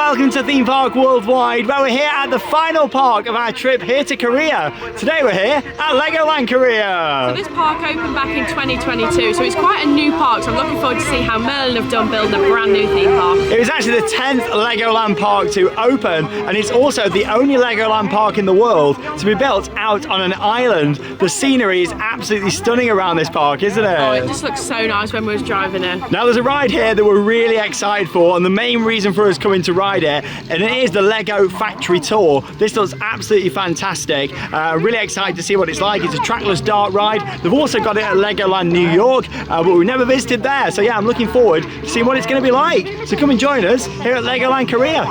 welcome to Theme Park Worldwide, where we're here at the final park of our trip here to Korea. Today we're here at LEGOLAND Korea. So this park opened back in 2022, so it's quite a new park, so I'm looking forward to see how Miniland have done building a brand new theme park. It was actually the 10th LEGOLAND park to open, and it's also the only LEGOLAND park in the world to be built out on an island. The scenery is absolutely stunning around this park, isn't it? Oh, it just looks so nice when we was driving here. Now there's a ride here that we're really excited for, and the main reason for us coming to ride it, and it is the Lego factory tour. This looks absolutely fantastic. Really excited to see what it's like. It's a trackless dart ride. They've also got it at Legoland New York, but we never visited there. So yeah, I'm looking forward to seeing what it's going to be like. So come and join us here at Legoland Korea.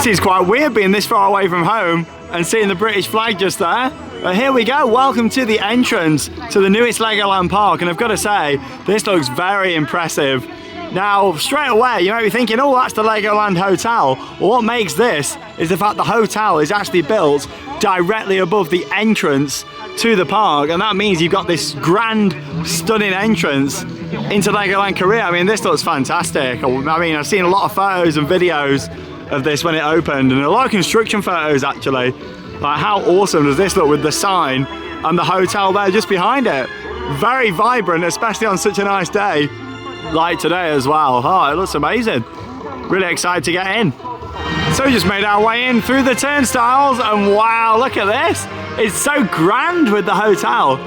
Seems quite weird being this far away from home and seeing the British flag just there. But here we go, welcome to the entrance to the newest Legoland park, and I've got to say, this looks very impressive. Now, straight away, you might be thinking, oh, that's the Legoland Hotel. Well, what makes this is the fact the hotel is actually built directly above the entrance to the park, and that means you've got this grand, stunning entrance into Legoland Korea. I mean, this looks fantastic. I mean, I've seen a lot of photos and videos of this when it opened, and a lot of construction photos, actually. Like, how awesome does this look with the sign and the hotel there just behind it? Very vibrant, especially on such a nice day like today as well. Oh, it looks amazing. Really excited to get in. So we just made our way in through the turnstiles, and wow, look at this. It's so grand with the hotel.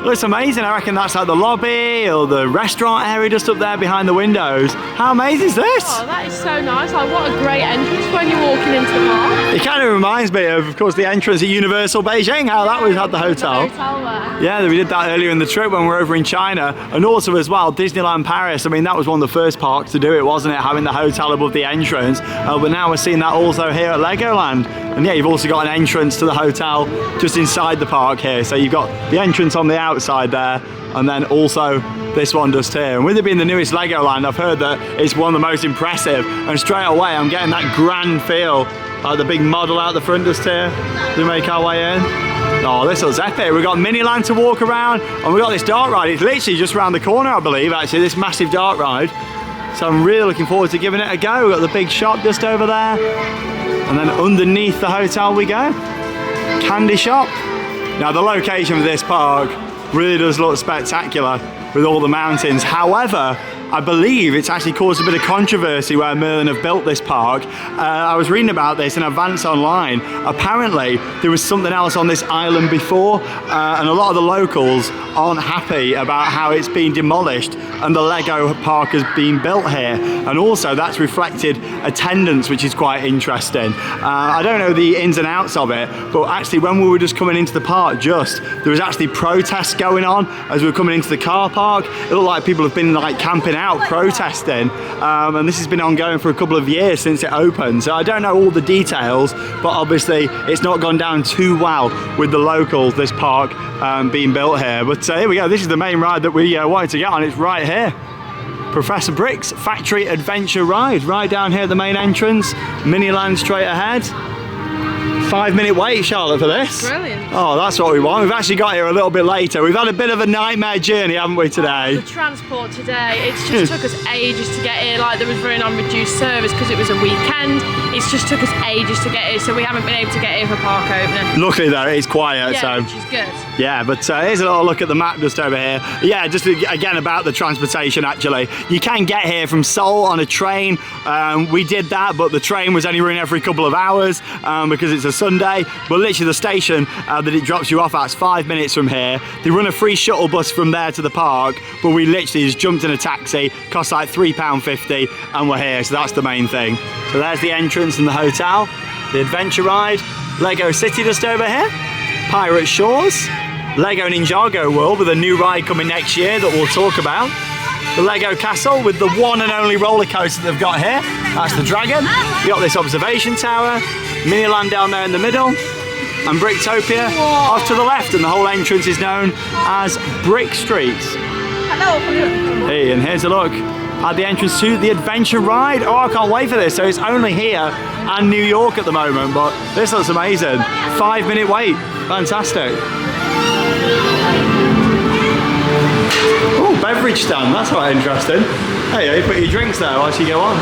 It looks amazing. I reckon that's like the lobby or the restaurant area just up there behind the windows. How amazing is this? Oh, that is so nice. Like, what a great entrance when you're walking into the park. It kind of reminds me of course, the entrance at Universal Beijing, how that was at the hotel. Yeah, we did that earlier in the trip when we were over in China. And also as well, Disneyland Paris. I mean, that was one of the first parks to do it, wasn't it? Having the hotel above the entrance. But now we're seeing that also here at Legoland. And yeah, you've also got an entrance to the hotel just inside the park here. So you've got the entrance on the outside there, and then also this one just here. And with it being the newest Legoland, I've heard that it's one of the most impressive. And straight away, I'm getting that grand feel. Like the big model out the front just here. We make our way in. Oh, this looks epic. We've got Miniland to walk around, and we've got this dart ride. It's literally just around the corner, I believe, actually, this massive dart ride. So I'm really looking forward to giving it a go. We've got the big shop just over there. And then underneath the hotel we go. Candy shop. Now the location of this park really does look spectacular with all the mountains. However, I believe it's actually caused a bit of controversy where Merlin have built this park. I was reading about this in advance online. Apparently, there was something else on this island before, and a lot of the locals aren't happy about how it's been demolished and the Lego park has been built here. And also, that's reflected attendance, which is quite interesting. I don't know the ins and outs of it, but actually, when we were just coming into the park, there was actually protests going on as we were coming into the car park. It looked like people have been like camping out protesting, and this has been ongoing for a couple of years since it opened, so I don't know all the details, but obviously it's not gone down too well with the locals, this park being built here. But here we go, this is the main ride that we wanted to get on. It's right here, Professor Brick's Factory Adventure Ride, right down here at the main entrance. Miniland straight ahead. 5-minute wait, Charlotte, for this. Brilliant. Oh, that's what we want. We've actually got here a little bit later. We've had a bit of a nightmare journey, haven't we, today? The transport today, it's just took us ages to get here. Like, there was running on reduced service because it was a weekend. It's just took us ages to get here, so we haven't been able to get here for park opening. Luckily though, it is quiet, yeah, so which is good. Yeah, but here's a little look at the map just over here. Yeah, just again about the transportation, actually. You can get here from Seoul on a train. We did that, but the train was only running every couple of hours because it's a Sunday. But literally the station that it drops you off at is 5 minutes from here. They run a free shuttle bus from there to the park, but we literally just jumped in a taxi, cost like £3.50, and we're here, so that's the main thing. So there's the entrance and the hotel, the adventure ride, Lego City just over here, Pirate Shores, Lego Ninjago World with a new ride coming next year that we'll talk about, the Lego Castle with the one and only roller coaster they've got here, that's the Dragon. You got this observation tower, Miniland down there in the middle, and Bricktopia off to the left, and the whole entrance is known as Brick Street. Hello. Hey, and here's a look at the entrance to the adventure ride. Oh, I can't wait for this. So it's only here and New York at the moment, but this looks amazing. 5-minute wait, fantastic. Oh, beverage stand, that's quite interesting. Hey, you put your drinks there whilst you go on.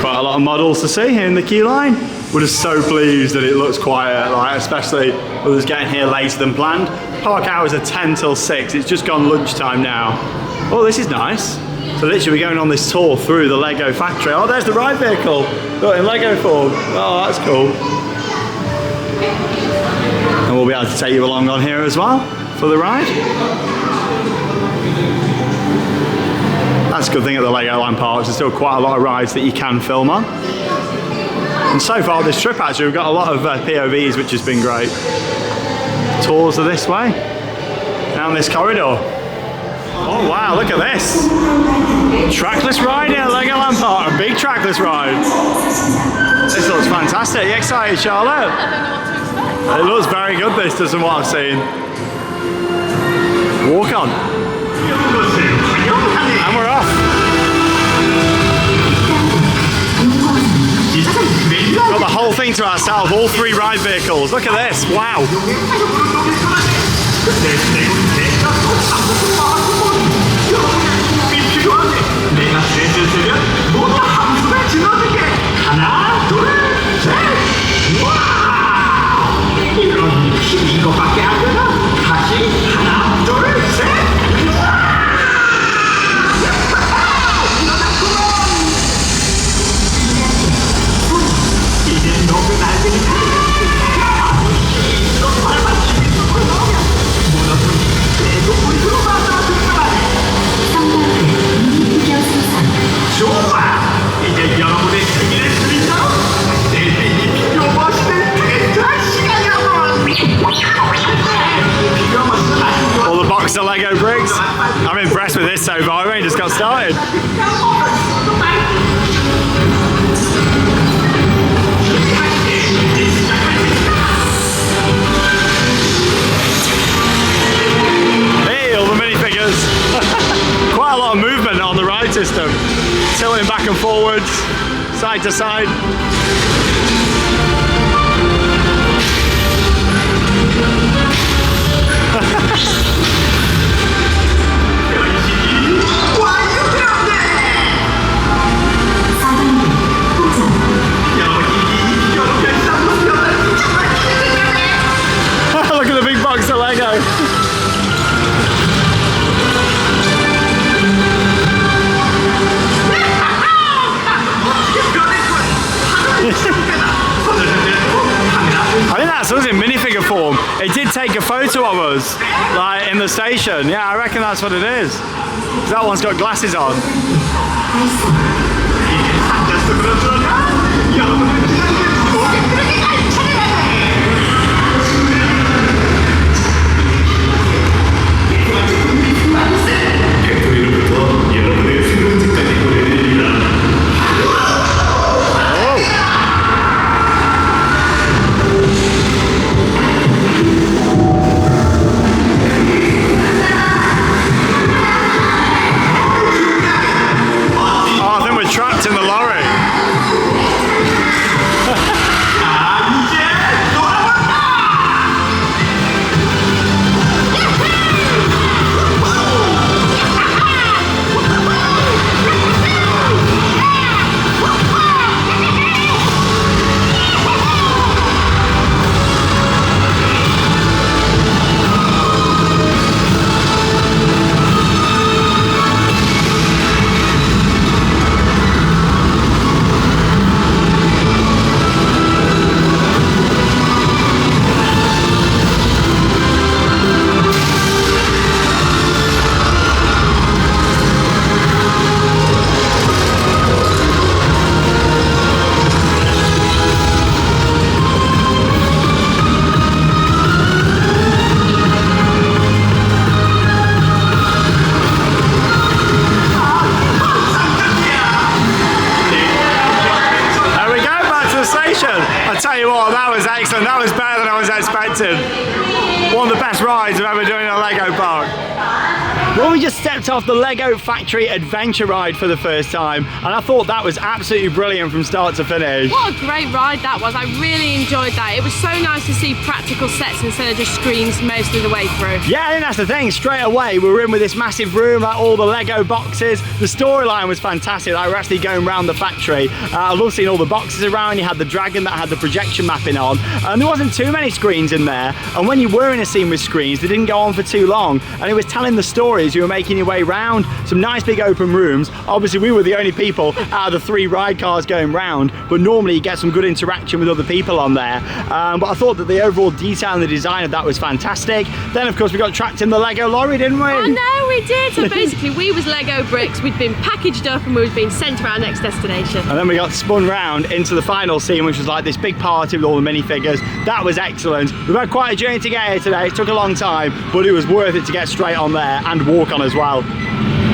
quite a lot of models to see here in the queue line. We're just so pleased that it looks quiet, like especially with us getting here later than planned. Park hours are 10 till 6. It's just gone lunchtime now. Oh, this is nice. So literally we're going on this tour through the Lego factory. Oh, there's the ride vehicle. Look, in Lego form. Oh, that's cool. And we'll be able to take you along on here as well for the ride. That's a good thing at the Legoland parks. There's still quite a lot of rides that you can film on. And so far this trip actually, we've got a lot of POVs, which has been great. Tours are this way, down this corridor. Oh wow, look at this. Trackless ride in Legoland Park, a big trackless ride. This looks fantastic. Are you excited, Charlotte? I don't know what to expect. It looks very good, this does, from what I've seen. Walk on. And we're off. Got the whole thing to ourselves, all 3 ride vehicles. Look at this, wow. All the box of Lego bricks. I'm impressed with this so far. We only just got started. Hey, all the minifigures. Quite a lot of movement on the ride system. Tilting back and forwards, side to side. Look at the big box of Lego. I think that's us in minifigure form. It did take a photo of us, like in the station. Yeah, I reckon that's what it is. That one's got glasses on. Trapped in the lorry. I tell you what, that was excellent. That was better than I was expecting. One of the best rides I've ever done in a Lego park. Well, we just stepped off the Lego Factory Adventure Ride for the first time, and I thought that was absolutely brilliant from start to finish. What a great ride that was. I really enjoyed that. It was so nice to see practical sets instead of just screens most of the way through. Yeah, I think that's the thing. Straight away, we were in with this massive room, like all the Lego boxes. The storyline was fantastic. Like, we're actually going around the factory. I love seeing all the boxes around. You had the dragon that had the projection mapping on, and there wasn't too many screens in there. And when you were in a scene with screens, they didn't go on for too long, and it was telling the stories. You were making your way around some nice big open rooms. Obviously, we were the only people out of the 3 ride cars going round, but normally you get some good interaction with other people on there. But I thought that the overall detail and the design of that was fantastic. Then, of course, we got trapped in the Lego lorry, didn't we? I know, we did. So basically, we was Lego bricks. We'd been packaged up and we was being sent to our next destination. And then we got spun round into the final scene, which was like this big party with all the minifigures. That was excellent. We've had quite a journey to get here today. It took a long time, but it was worth it to get straight on there and walk on as well.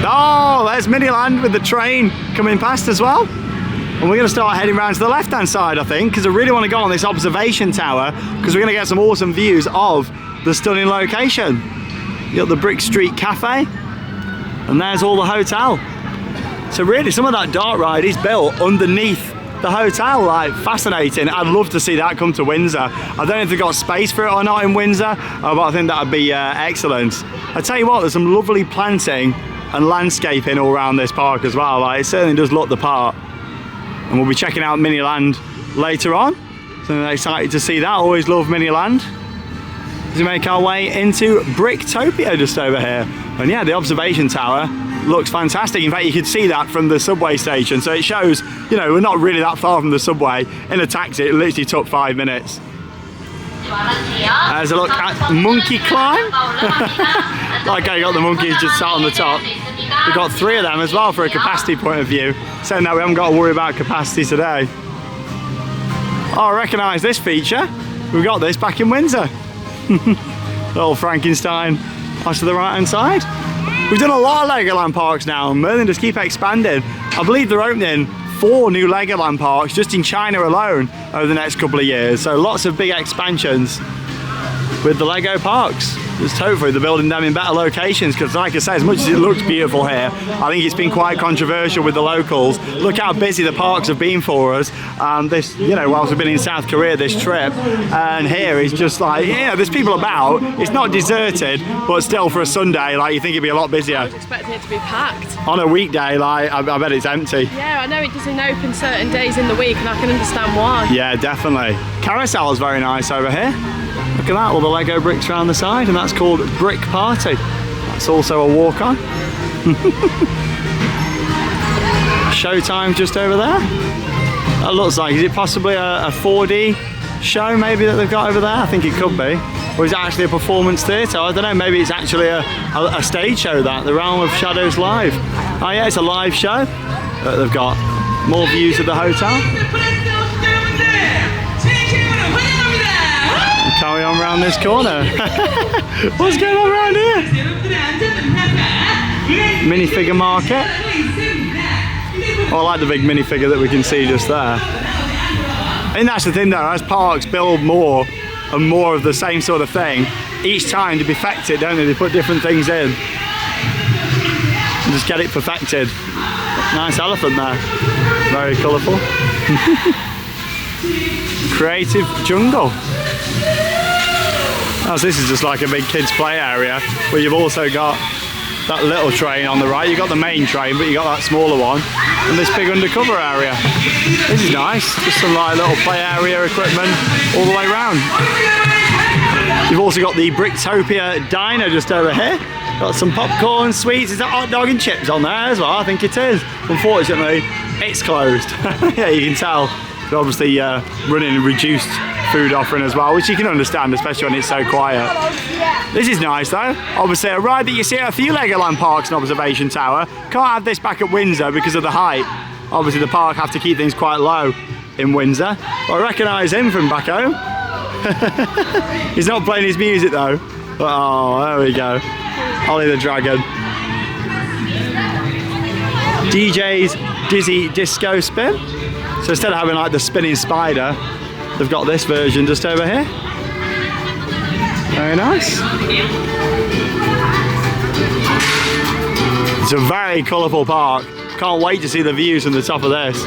Oh, there's Miniland with the train coming past as well. And we're going to start heading around to the left-hand side, I think, because I really want to go on this observation tower, because we're going to get some awesome views of the stunning location. You got the Brick Street Cafe, and there's all the hotel. So really, some of that dark ride is built underneath the hotel. Like, fascinating. I'd love to see that come to Windsor. I don't know if they've got space for it or not in Windsor, but I think that would be excellent. I tell you what, there's some lovely planting and landscaping all around this park as well. Like, it certainly does look the part. And we'll be checking out Miniland later on. So I'm excited to see that. Always love Miniland. As we make our way into Bricktopia just over here. And yeah, the observation tower looks fantastic. In fact, you could see that from the subway station. So it shows, you know, we're not really that far from the subway. In a taxi, it literally took 5 minutes. There's a look at Monkey Climb. Like I got the monkeys just sat on the top. We've got 3 of them as well for a capacity point of view. So now we haven't got to worry about capacity today. Oh, I recognise this feature. We've got this back in Windsor. Little Frankenstein off to the right hand side. We've done a lot of Legoland parks now, and Merlin just keep expanding. I believe they're opening 4 new Legoland parks just in China alone over the next couple of years. So lots of big expansions with the Lego parks. Just hopefully they're building them in better locations, because like I say, as much as it looks beautiful here, I think it's been quite controversial with the locals. Look how busy the parks have been for us. This, you know, whilst we've been in South Korea this trip, and here is just like, yeah, there's people about. It's not deserted, but still for a Sunday, like, you think it'd be a lot busier. I was expecting it to be packed. On a weekday, like, I bet it's empty. Yeah, I know it doesn't open certain days in the week, and I can understand why. Yeah, definitely. Carousel's very nice over here. Look at that, all the Lego bricks around the side, and that's called Brick Party. That's also a walk-on. Showtime just over there. That looks like, is it possibly a 4D show maybe that they've got over there? I think it could be. Or is it actually a performance theatre? I don't know, maybe it's actually a stage show, that, the Realm of Shadows Live. Oh yeah, it's a live show that they've got. More views of the hotel. Carry on around this corner. What's going on around here? Minifigure market. Oh, I like the big minifigure that we can see just there. I think that's the thing though, as parks build more and more of the same sort of thing, each time to perfect it, don't they? They put different things in and just get it perfected. Nice elephant there. Very colourful. Creative jungle. Oh, so this is just like a big kids play area, where you've also got that little train on the right. You've got the main train, but you've got that smaller one, and this big undercover area. This is nice, just some like little play area equipment all the way around. You've also got the Bricktopia diner just over here. Got some popcorn, sweets. Is that hot dog and chips on there as well? I think it is. Unfortunately, it's closed. Yeah, you can tell. They're obviously running a reduced food offering as well, which you can understand, especially when it's so quiet. This is nice though. Obviously a ride that you see at a few Legoland parks and observation tower. Can't have this back at Windsor because of the height. Obviously the park have to keep things quite low in Windsor. But I recognise him from back home. He's not playing his music though. But, oh, there we go. Ollie the Dragon. DJ's Dizzy Disco Spin. So instead of having like the spinning spider, they've got this version just over here. Very nice. It's a very colourful park. Can't wait to see the views from the top of this.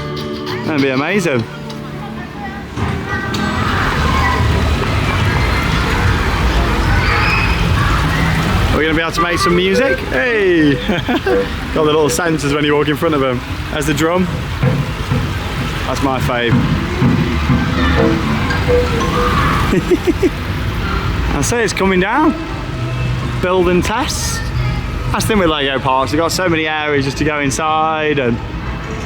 That'd be amazing. Are we going to be able to make some music? Hey! Got the little sensors when you walk in front of them. There's the drum. That's my fave. I say it's coming down. Build and test. That's the thing with Lego parks. They've got so many areas just to go inside and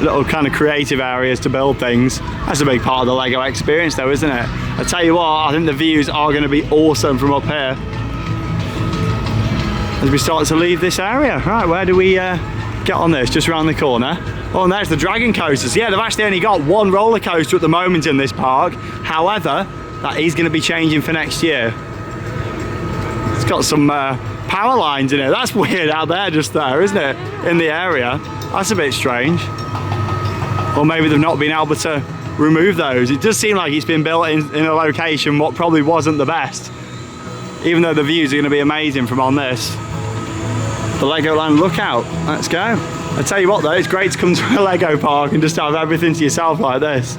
little kind of creative areas to build things. That's a big part of the Lego experience though, isn't it? I tell you what, I think the views are going to be awesome from up here. As we start to leave this area. Right, where do we get on this? Just around the corner. Oh, and there's the dragon coasters. Yeah, they've actually only got one roller coaster at the moment in this park. However, that is going to be changing for next year. It's got some power lines in it. That's weird out there, just there, isn't it? In the area. That's a bit strange. Or maybe they've not been able to remove those. It does seem like it's been built in a location what probably wasn't the best. Even though the views are going to be amazing from on this. The Legoland lookout. Let's go. I tell you what though, it's great to come to a Lego park and just have everything to yourself like this.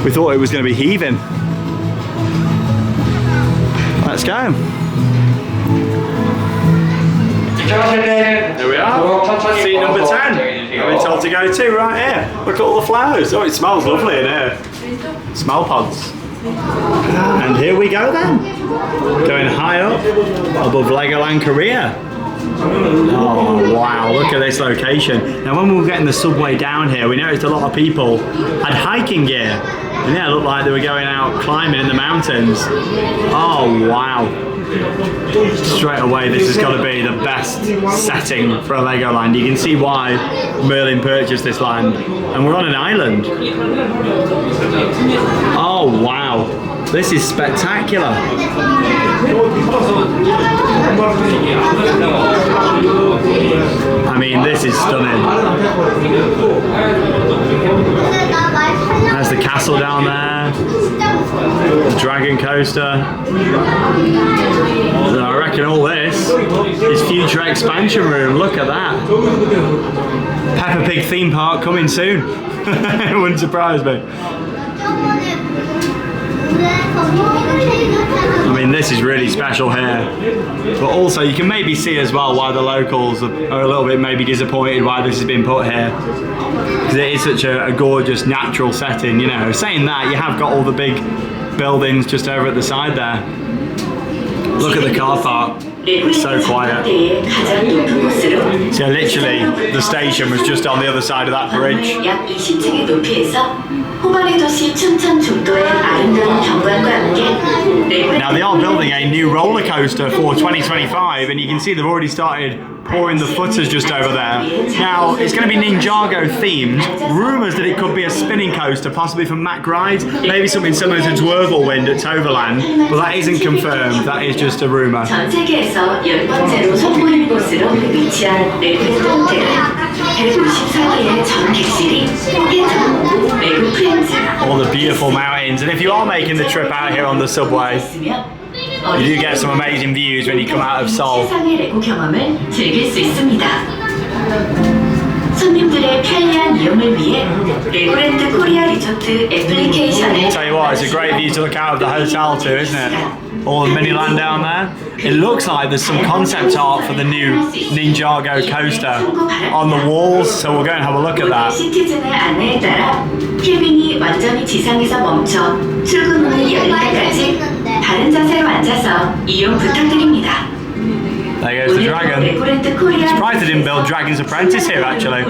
We thought it was going to be heaving. Let's go. There we are. Seat number 10. I've been told to go to right here. Look at all the flowers. Oh, it smells lovely in here. Smell pods. And here we go then. Going high up above Legoland Korea. Oh wow, look at this location. Now when we were getting the subway down here, we noticed a lot of people had hiking gear. And yeah, it looked like they were going out climbing in the mountains. Oh wow. Straight away, this has got to be the best setting for a Legoland. You can see why Merlin purchased this land. And we're on an island. Oh wow, this is spectacular. I mean, this is stunning. There's the castle down there, the dragon coaster. I reckon all this is future expansion room. Look at that. Peppa Pig theme park coming soon. It wouldn't surprise me. I mean, this is really special here. But also, you can maybe see as well why the locals are a little bit maybe disappointed why this has been put here. Because it is such a gorgeous natural setting, you know. Saying that, you have got all the big buildings just over at the side there. Look at the car park. It's so quiet. So literally, the station was just on the other side of that bridge. Now they are building a new roller coaster for 2025 and you can see they've already started pouring the footers just over there. Now it's going to be Ninjago themed. Rumours that it could be a spinning coaster, possibly from Mack Rides, maybe something similar to Dwarvelwind at Toverland, but that isn't confirmed, that is just a rumour. All the beautiful mountains, and if you are making the trip out here on the subway, you do get some amazing views when you come out of Seoul. Tell you what, it's a great view to look out of the hotel too, isn't it? All the Miniland down there. It looks like there's some concept art for the new Ninjago coaster on the walls, so we'll go and have a look at that. There goes the dragon. Surprised they didn't build Dragon's Apprentice here actually.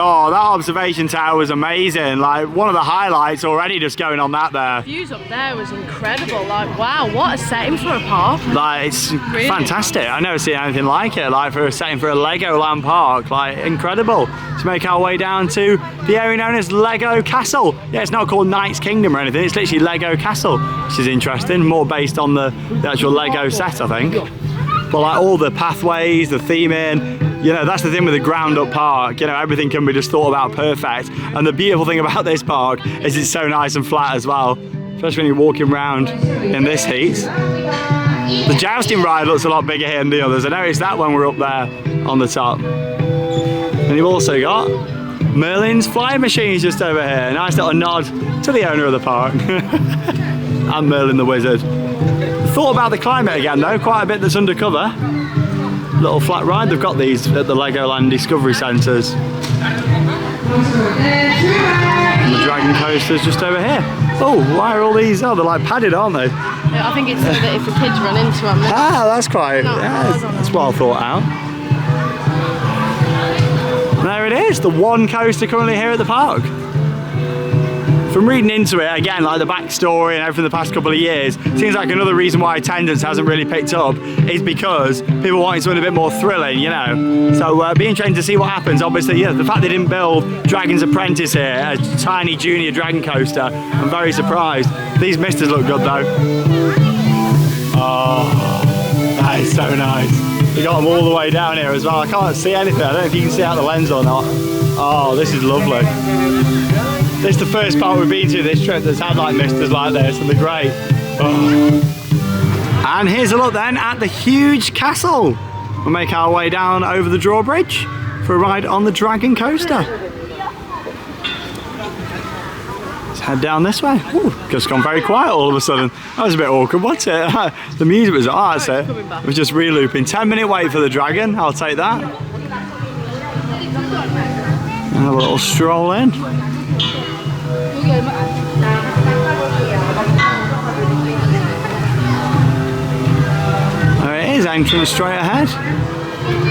Oh, that observation tower was amazing. Like, one of the highlights already just going on that there. Views up there was incredible. Like, wow, what a setting for a park. Like, it's really fantastic. I've never seen anything like it. Like, for a setting for a Legoland park. Like, incredible. To make our way down to the area known as Lego Castle. Yeah, it's not called Knight's Kingdom or anything. It's literally Lego Castle, which is interesting. More based on the actual Lego set, I think. But like all the pathways, the theming, You know, that's the thing with a ground up park. You know, everything can be just thought about perfect. And the beautiful thing about this park is it's so nice and flat as well. Especially when you're walking around in this heat. The jousting ride looks a lot bigger here than the others. I noticed that when we're up there on the top. And you've also got Merlin's flying machines just over here. Nice little nod to the owner of the park. And Merlin the Wizard. Thought about the climate again though, quite a bit that's undercover. Little flat ride, they've got these at the Legoland Discovery Centres. And the Dragon Coaster's just over here. Oh, why are all these, oh they're like padded aren't they? Yeah, I think it's so that if the kids run into them. Ah, that's quite, yeah, that's well thought out. There it is, the one coaster currently here at the park. From reading into it, again, like the backstory and everything the past couple of years, seems like another reason why attendance hasn't really picked up is because people wanting something a bit more thrilling, you know. So be interesting to see what happens. Obviously, yeah, the fact they didn't build Dragon's Apprentice here, a tiny junior dragon coaster, I'm very surprised. These misters look good though. Oh, that is so nice. We got them all the way down here as well. I can't see anything. I don't know if you can see out the lens or not. Oh, this is lovely. This is the first part we've been to this trip that's had like misters like this, and they're great. Oh. And here's a look then at the huge castle. We'll make our way down over the drawbridge for a ride on the Dragon Coaster. Let's head down this way. Ooh, just gone very quiet all of a sudden. That was a bit awkward, wasn't it? The music was, oh that's it. It was just re-looping. 10-minute wait for the Dragon, I'll take that. And a little stroll in. There it is, entrance straight ahead.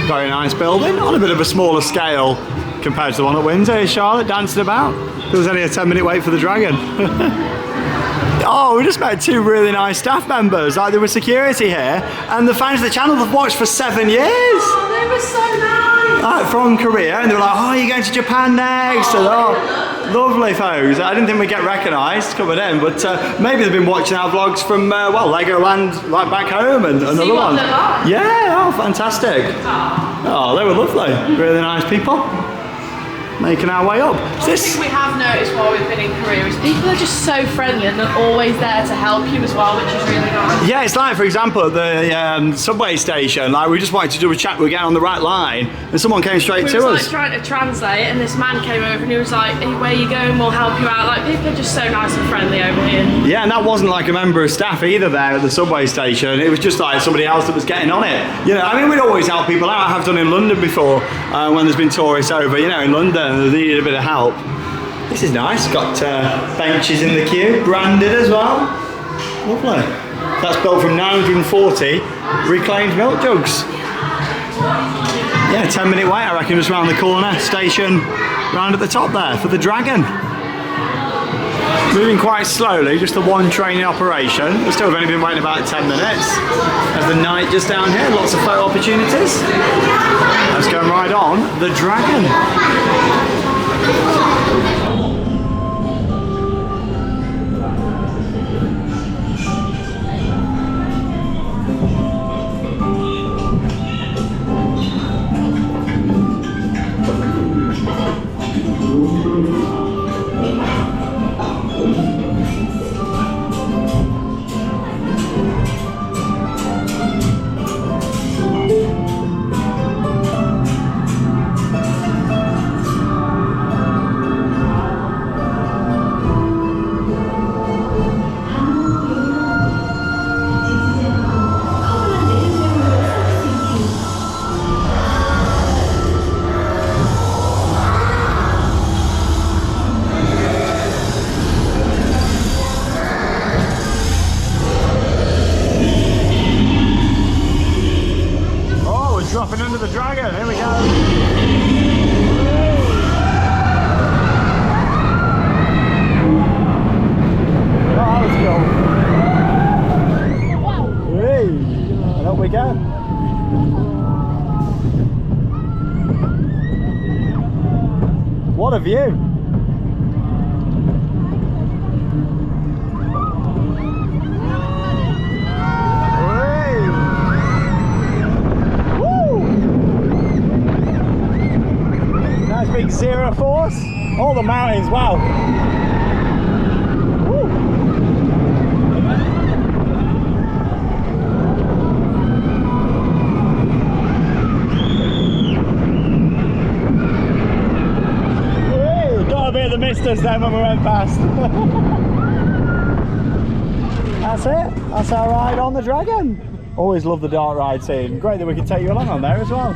Very nice building, on a bit of a smaller scale compared to the one at Windsor. Here's Charlotte dancing about. There was only a 10-minute wait for the Dragon. Oh, we just met two really nice staff members, like they were security here, and the fans of the channel have watched for 7 years. Oh, they were so nice. From Korea, and they were like, oh, you're going to Japan next? And, oh, lovely folks. I didn't think we'd get recognised coming in, but maybe they've been watching our vlogs from, well, Legoland, like back home, and another one. Yeah, oh, fantastic. Oh, they were lovely. Really nice people. Making our way up. One thing we have noticed while we've been in Korea is people are just so friendly and they're always there to help you as well, which is really nice. Yeah, it's like, for example, at the subway station, like we just wanted to do a chat, we were getting on the right line, and someone came straight to us. We were like trying to translate, and this man came over and he was like, hey, where are you going, we'll help you out. Like, people are just so nice and friendly over here. Yeah, and that wasn't like a member of staff either there at the subway station. It was just like somebody else that was getting on it. You know, I mean, we'd always help people out. I have done in London before, when there's been tourists over, you know, in London, and they needed a bit of help. This is nice, got benches in the queue, branded as well. Lovely. That's built from 940 reclaimed milk jugs. Yeah, 10-minute wait, I reckon, just around the corner. Station round at the top there for the Dragon. Moving quite slowly, just the one train in operation. We still have only been waiting about 10 minutes. There's the night just down here, lots of photo opportunities. Let's go and ride on the Dragon. Dropping under the Dragon, here we go. Oh, that was cool. Hey, and up we go. What a view. us. All the mountains, wow. Woo. Got a bit of the misters then when we went past. That's it. That's our ride on the Dragon. Always love the dark ride scene. Great that we can take you along on there as well.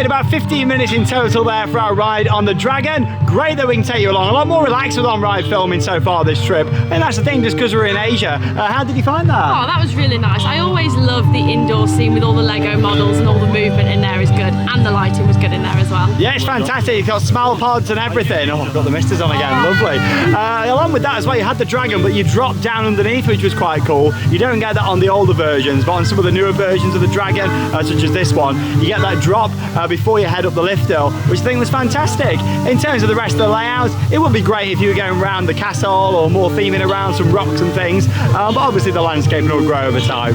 About 15 minutes in total there for our ride on the Dragon. Great that we can take you along. A lot more relaxed with on-ride filming so far this trip. And that's the thing, just because we're in Asia. How did you find that? Oh, that was really nice. I always love the indoor scene with all the Lego models, and all the movement in there is good. And the lighting was good in there as well. Yeah, it's fantastic. You've got smile pods and everything. Oh, I've got the misters on again. Lovely. Along with that as well, you had the Dragon, but you dropped down underneath, which was quite cool. You don't get that on the older versions, but on some of the newer versions of the Dragon, such as this one, you get that drop before you head up the lift hill, which I think was fantastic. In terms of the rest of the layouts, it would be great if you were going around the castle or more theming around some rocks and things, but obviously the landscape will grow over time.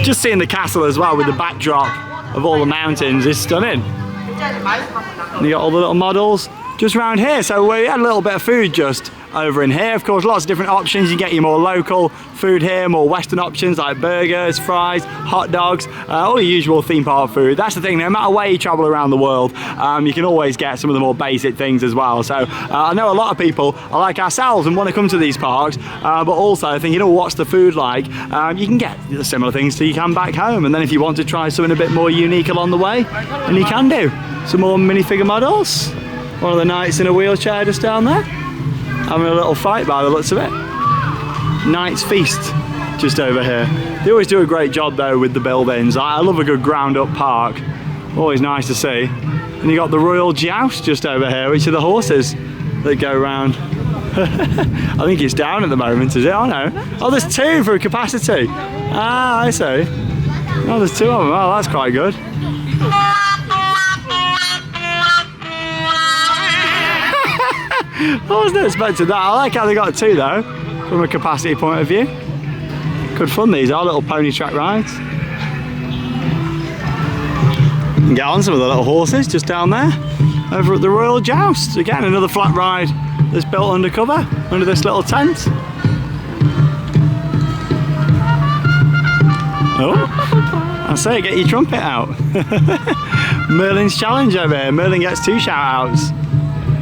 Just seeing the castle as well with the backdrop of all the mountains is stunning. And you got all the little models just around here, so we had a little bit of food just over in here. Of course, lots of different options. You get your more local food here, more Western options like burgers, fries, hot dogs, all the usual theme park food. That's the thing, no matter where you travel around the world, you can always get some of the more basic things as well. So I know a lot of people are like ourselves and want to come to these parks, but also thinking, oh, what's the food like? You can get similar things to you can back home, and then if you want to try something a bit more unique along the way, then you can do. Some more minifigure models. One of the knights in a wheelchair just down there, having a little fight by the looks of it. Knight's Feast just over here. They always do a great job though with the buildings. I love a good ground up park. Always nice to see. And you got the Royal Joust just over here, which are the horses that go round. I think it's down at the moment, is it? Oh no. Oh, there's two for capacity. Ah, I see. Oh, there's two of them. Oh, that's quite good. I wasn't expecting that. I like how they got two though, from a capacity point of view. Good fun these are, little pony track rides. You can get on some of the little horses just down there, over at the Royal Joust. Again, another flat ride that's built undercover, under this little tent. Oh, I say, get your trumpet out. Merlin's challenge over here. Merlin gets 2 shout outs.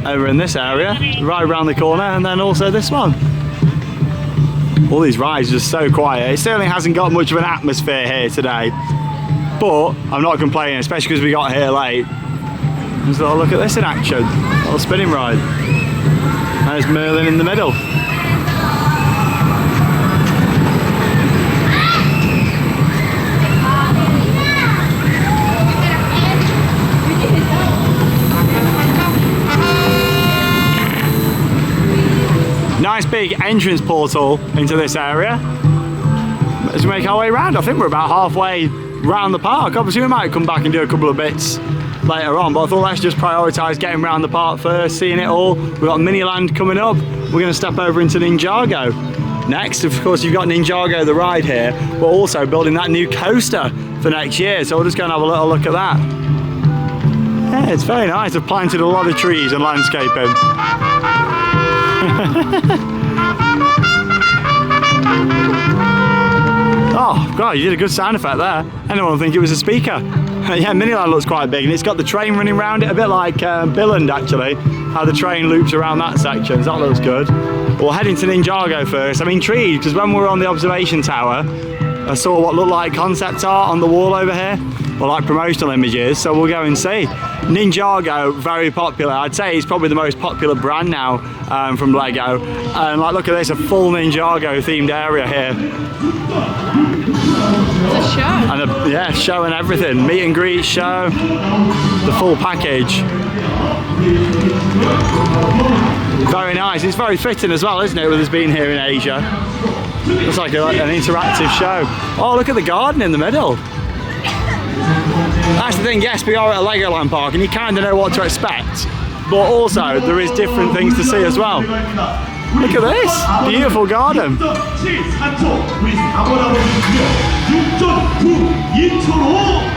Over in this area, right around the corner, and then also this one. All these rides are just so quiet. It certainly hasn't got much of an atmosphere here today, but I'm not complaining, especially because we got here late. Just a little look at this in action. A little spinning ride. There's Merlin in the middle. Nice big entrance portal into this area. As we make our way around, I think we're about halfway round the park. Obviously we might come back and do a couple of bits later on, but I thought let's just prioritise getting around the park first, seeing it all. We've got Miniland coming up. We're going to step over into Ninjago next. Of course, you've got Ninjago the ride here, but also building that new coaster for next year, so we'll just go and have a little look at that. Yeah, it's very nice. They've planted a lot of trees and landscaping. Oh god, you did a good sound effect there. Anyone would think it was a speaker. Yeah, Miniland looks quite big, and it's got the train running around it, a bit like Billand actually, how the train loops around that section, so that looks good. We're heading to Ninjago first. I'm intrigued because when we were on the observation tower, I saw what looked like concept art on the wall over here, or like promotional images, so we'll go and see. Ninjago, very popular. I'd say it's probably the most popular brand now from Lego. And like, look at this, a full Ninjago themed area here. It's a show. And yeah, show and everything. Meet and greet, show, the full package. Very nice. It's very fitting as well, isn't it, with us being here in Asia. Looks like an interactive show. Oh, look at the garden in the middle. That's the thing, yes, we are at a Legoland park and you kind of know what to expect, but also there is different things to see as well. Look at this, beautiful garden.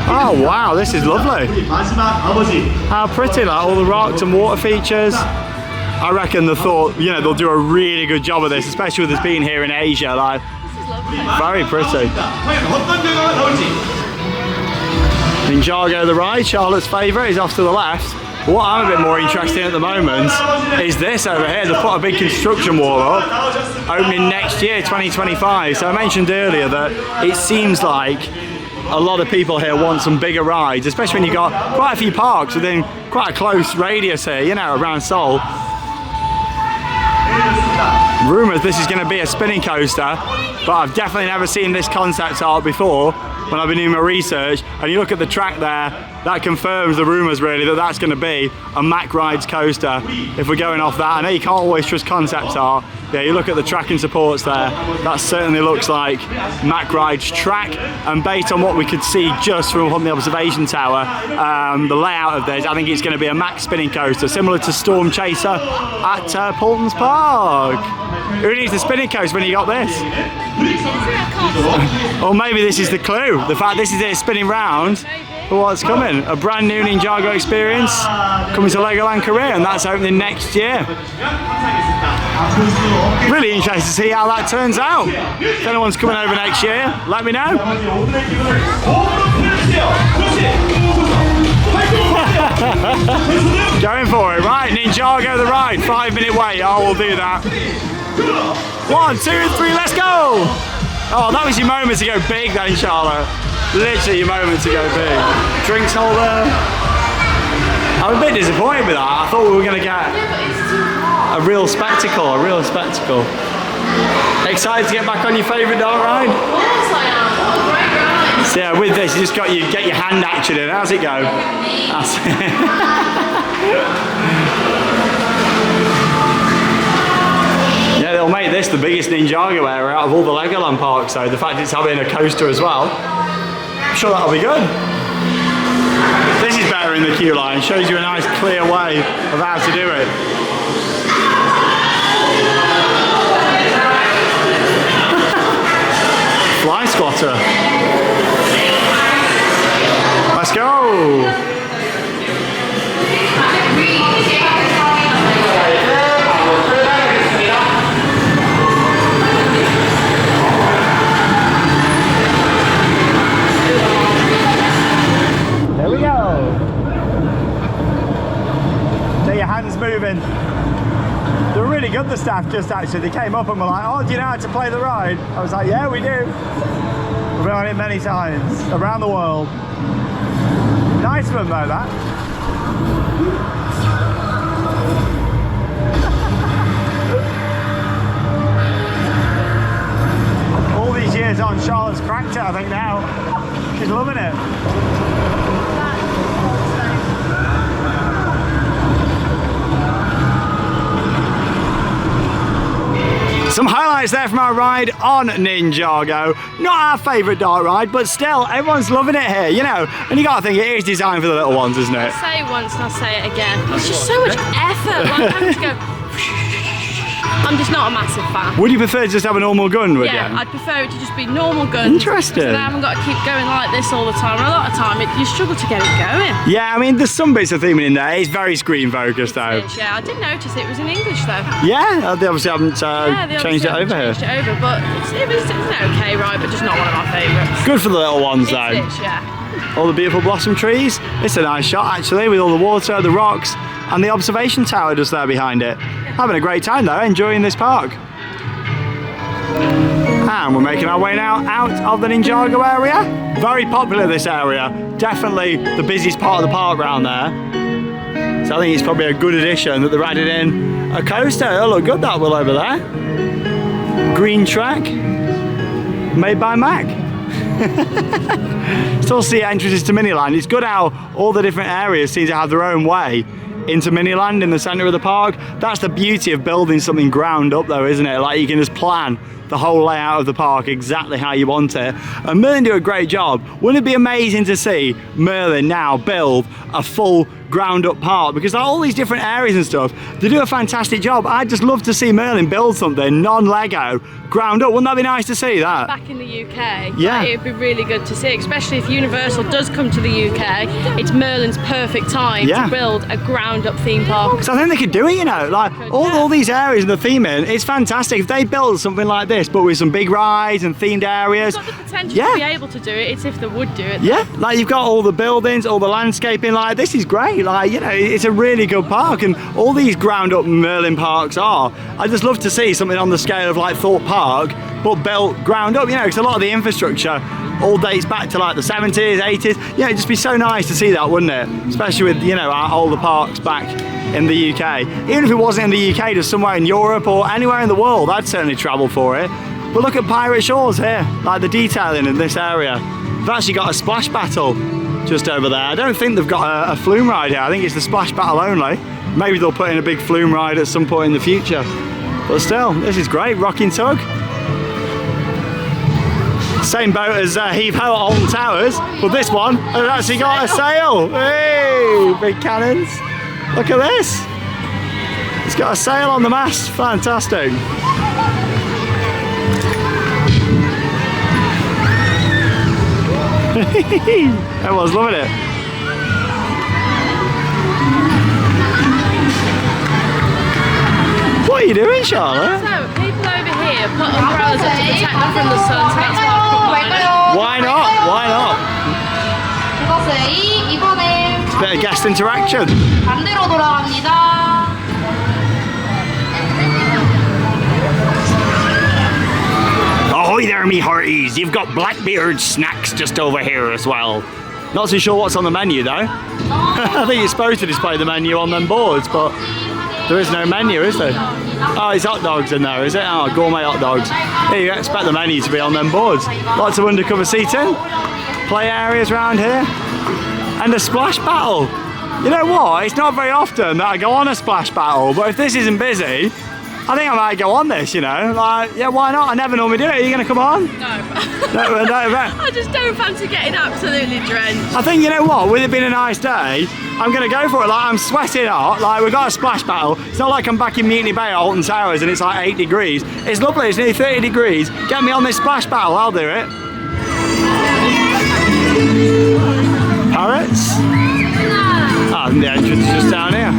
Oh wow, this is lovely. How pretty, like all the rocks and water features. I reckon they thought, you know, they'll do a really good job of this, especially with us being here in Asia. Like, very pretty. Ninjago the ride, Charlotte's favourite, is off to the left. What I'm a bit more interested in at the moment is this over here. They've put a big construction wall up, opening next year, 2025. So I mentioned earlier that it seems like a lot of people here want some bigger rides, especially when you've got quite a few parks within quite a close radius here, you know, around Seoul. Rumours this is going to be a spinning coaster, but I've definitely never seen this concept art before when I've been doing my research. And you look at the track there, that confirms the rumours really that that's going to be a Mack Rides coaster. If we're going off that, I know you can't always trust concept art. Yeah, you look at the tracking supports there, that certainly looks like Mack Rides track. And based on what we could see just from the observation tower, the layout of this, I think it's going to be a Mack spinning coaster, similar to Storm Chaser at Paulton's Park. Who needs the spinning coaster when you got this? Or maybe this is the clue, the fact this is it spinning round for what's coming. A brand new Ninjago experience coming to Legoland Korea, and that's opening next year. Really interested to see how that turns out. If anyone's coming over next year, let me know. Going for it, right? Ninjago the ride, 5-minute wait. Oh, we'll do that. 1, 2, 3, let's go! Oh, that was your moment to go big then, Charlotte. Literally your moment to go big. Drinks holder. I'm a bit disappointed with that. I thought we were going to get a real spectacle, Excited to get back on your favourite dark ride? Of course I am. Great ride. So yeah, with this you just got you get your hand action in. How's it go? That's it. Yeah, they'll make this the biggest Ninjago area out of all the Legoland parks, so the fact it's having a coaster as well, I'm sure that'll be good. This is better in the queue line, shows you a nice clear way of how to do it. Fly squatter. Let's go! There we go. Get your hands moving. They're really good, the staff, just actually. They came up and were like, oh, do you know how to play the ride? I was like, yeah, we do. We've been on it many times, around the world. Nice of them though, that. All these years on, Charlotte's cracked it, I think, now. She's loving it. Some highlights there from our ride on Ninjago. Not our favourite dark ride, but still, everyone's loving it here, you know. And you gotta think it is designed for the little ones, isn't it? I'll say it once and I'll say it again. It's just so much effort. Like, having to go. I'm just not a massive fan. Would you prefer to just have a normal gun, would you? Yeah, I'd prefer it to just be normal guns. Interesting. So that I haven't got to keep going like this all the time. And a lot of time, you struggle to get it going. Yeah, I mean, there's some bits of theming in there. It's very screen focused though. Yeah, I did notice it was in English though. Yeah, they obviously haven't changed it over here. Changed it over, but it was an okay ride, but just not one of my favourites. Good for the little ones though. Yeah. All the beautiful blossom trees. It's a nice shot actually, with all the water, the rocks, and the observation tower just there behind it. Having a great time though, enjoying this park. And we're making our way now out of the Ninjago area. Very popular, this area. Definitely the busiest part of the park around there. So I think it's probably a good addition that they've added in a coaster. Oh, look good, that will over there. Green track, made by Mac. Still see entrances to Miniland. It's good how all the different areas seem to have their own way into Miniland in the centre of the park. That's the beauty of building something ground up though, isn't it? Like you can just plan the whole layout of the park exactly how you want it. And Merlin do a great job. Wouldn't it be amazing to see Merlin now build a full ground up park? Because all these different areas and stuff, they do a fantastic job. I'd just love to see Merlin build something non-Lego, ground up. Wouldn't that be nice to see that? Back in the UK, yeah, it'd be really good to see, especially if Universal does come to the UK. It's Merlin's perfect time to build a ground up theme park. Because I think they could do it, you know, like all these areas and the theming, it's fantastic. If they build something like this, but with some big rides and themed areas. It's got the potential to be able to do it, it's if they would do it. Yeah, like you've got all the buildings, all the landscaping, like this is great. Like, you know, it's a really good park, and all these ground up Merlin parks are. I just love to see something on the scale of like Thorpe Park, but built ground up, you know, because a lot of the infrastructure all dates back to like the 70s, 80s. Yeah, it'd just be so nice to see that, wouldn't it? Especially with, you know, all the parks back in the UK. Even if it wasn't in the UK, just somewhere in Europe or anywhere in the world, I'd certainly travel for it. But look at Pirate Shores here, like the detailing in this area. They've actually got a splash battle just over there. I don't think they've got a flume ride here. I think it's the splash battle only. Maybe they'll put in a big flume ride at some point in the future. But still, this is great, rocking tug. Same boat as Heave Ho at Alton Towers, but this one has actually got a sail. Hey, big cannons. Look at this. It's got a sail on the mast, fantastic. Everyone's loving it. What are you doing, Charlotte? So, people over here put umbrellas up to protect them from the sun, so that's why I put mine. Why not? Why not? It's a bit of guest interaction. 반대로 돌아갑니다. Ahoy there, me hearties. You've got Blackbeard snacks just over here as well. Not too sure what's on the menu though. I think you're supposed to display the menu on them boards, but there is no menu, is there? Oh, it's hot dogs in there, is it? Oh, gourmet hot dogs. Yeah, you expect the menu to be on them boards. Lots of undercover seating, play areas around here, and a splash battle. You know what? It's not very often that I go on a splash battle, but if this isn't busy, I think I might go on this, you know. Like, yeah, why not? I never normally do it. Are you going to come on? No. No, I just don't fancy getting absolutely drenched. I think, you know what, with it being a nice day, I'm going to go for it. Like, I'm sweating hot. Like, we've got a splash battle. It's not like I'm back in Mutiny Bay at Alton Towers and it's like 8 degrees. It's lovely. It's nearly 30 degrees. Get me on this splash battle. I'll do it. Parrots? Ah, and the entrance is just down here.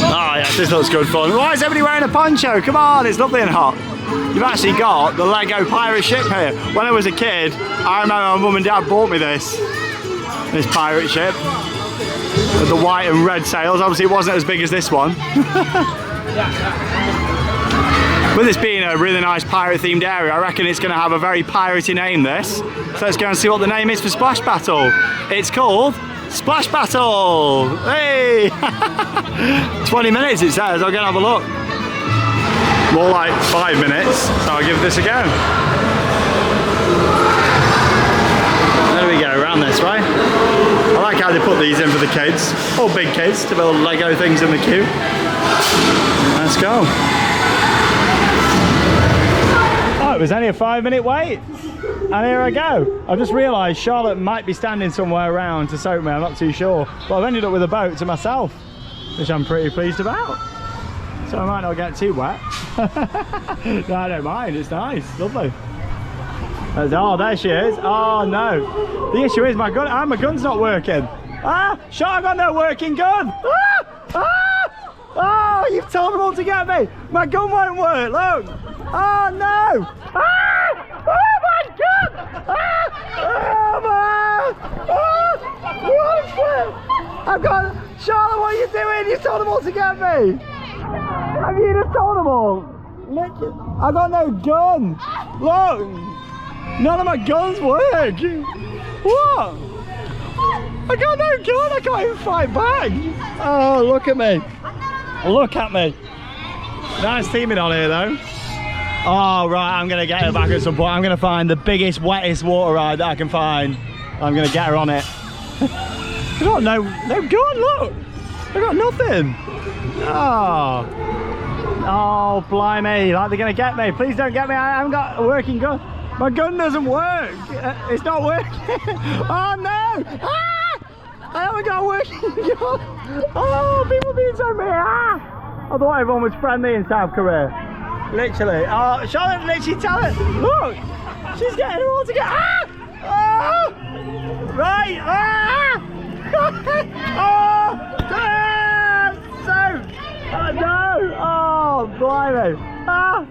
Oh, yes, this looks good fun. Why is everybody wearing a poncho? Come on, it's lovely and hot. You've actually got the Lego pirate ship here. When I was a kid, I remember my mum and dad bought me this pirate ship with the white and red sails. Obviously it wasn't as big as this one. With this being a really nice pirate themed area, I reckon it's going to have a very piratey name, this. So let's go and see what the name is for Splash Battle. It's called Splash Battle! Hey! 20 minutes it says, I'll go and have a look. More like 5 minutes, so I'll give this a go. There we go, around this way. I like how they put these in for the kids, or big kids, to build Lego things in the queue. Let's go. Oh, it was only a 5-minute wait. And here I go. I've just realised Charlotte might be standing somewhere around to soak me, I'm not too sure. But I've ended up with a boat to myself, which I'm pretty pleased about. So I might not get too wet. No, I don't mind, it's nice, lovely. Oh, there she is. Oh no. The issue is my gun's not working. Ah, Charlotte, I've got no working gun. Ah! Ah! Oh, you've told them all to get me. My gun won't work, look. Oh no. Ah! Oh my God! Ah! Oh my! Oh! I've got... Charlotte, what are you doing? You told them all to get me! Have you just told them all? I got no gun. Look, none of my guns work. What? I got no gun. I can't even fight back. Oh, look at me. Look at me. Nice teaming on here though. Oh right, I'm gonna get her back at some point. I'm gonna find the biggest, wettest water ride that I can find. I'm gonna get her on it. I got no gun, look. I got nothing. Oh, blimey, like they're gonna get me. Please don't get me, I haven't got a working gun. My gun doesn't work. It's not working. Oh no! Ah! I haven't got a working gun. Oh, people being so mean. Ah! I thought everyone was friendly in South Korea. Literally. Oh, Charlotte, literally tell it. Look, she's getting her all together. Ah! Oh! Right. Ah! Oh! Damn! So. Oh no! Oh, blimey. Ah!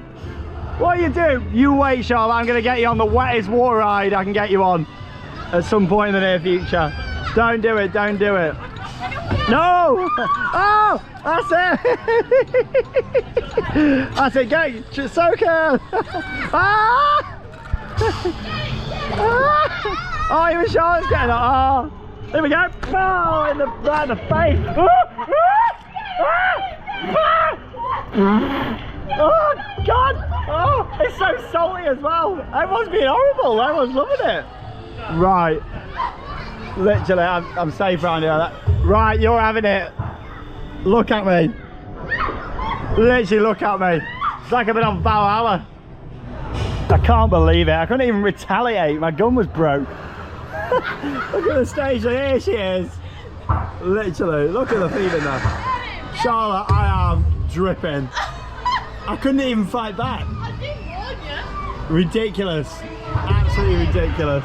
What are you doing? You wait, Charlotte. I'm going to get you on the wettest water ride I can get you on at some point in the near future. Don't do it. Don't do it. No! Oh! That's it! That's it, go! Soaker! Ah! Oh, even Charlotte's getting it! Oh! Here we go! Oh! In the, right in the face! Oh, God! Oh! It's so salty as well! Everyone's being horrible! Everyone's loving it! Right. Literally, I'm safe around here. Right, you're having it. Look at me. Literally, look at me. It's like I've been on Valhalla. I can't believe it. I couldn't even retaliate. My gun was broke. Look at the stage. Here she is. Literally, look at the fever now. Charlotte, I am dripping. I couldn't even fight back. I didn't warn you. Ridiculous. Absolutely ridiculous.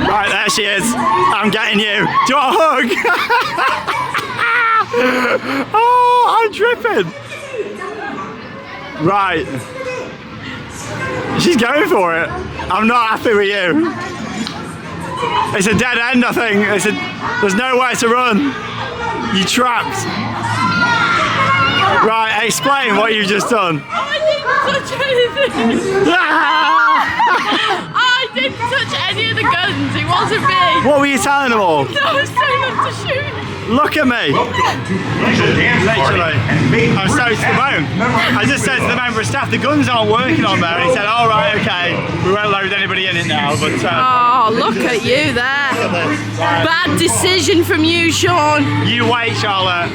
Right, there she is. I'm getting you. Do you want a hug? Oh, I'm dripping. Right. She's going for it. I'm not happy with you. It's a dead end, I think. There's nowhere to run. You're trapped. Right, explain what you've just done. I didn't touch anything. I didn't touch any of the guns. It wasn't me. What were you telling them all? I was telling them to shoot. Look at me. Literally. I'm so to the bone. I just said to the member of staff, the guns aren't working on there. And he said, all right, okay, we won't load anybody in it now. But oh, look at you there. Bad decision from you, Sean. You wait, Charlotte.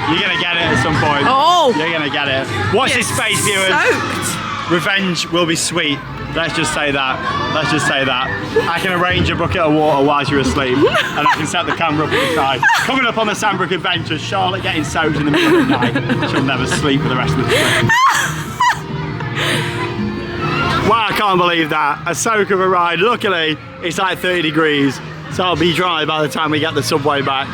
You're going to get it at some point. Oh. You're going to get it. Watch this space, viewers. Soaked. Revenge will be sweet. Let's just say that. Let's just say that. I can arrange a bucket of water whilst you're asleep, and I can set the camera up to the side. Coming up on the Sandbrook Adventures, Charlotte getting soaked in the middle of the night. She'll never sleep for the rest of the trip. Wow, I can't believe that. A soak of a ride. Luckily, it's like 30 degrees, so I'll be dry by the time we get the subway back.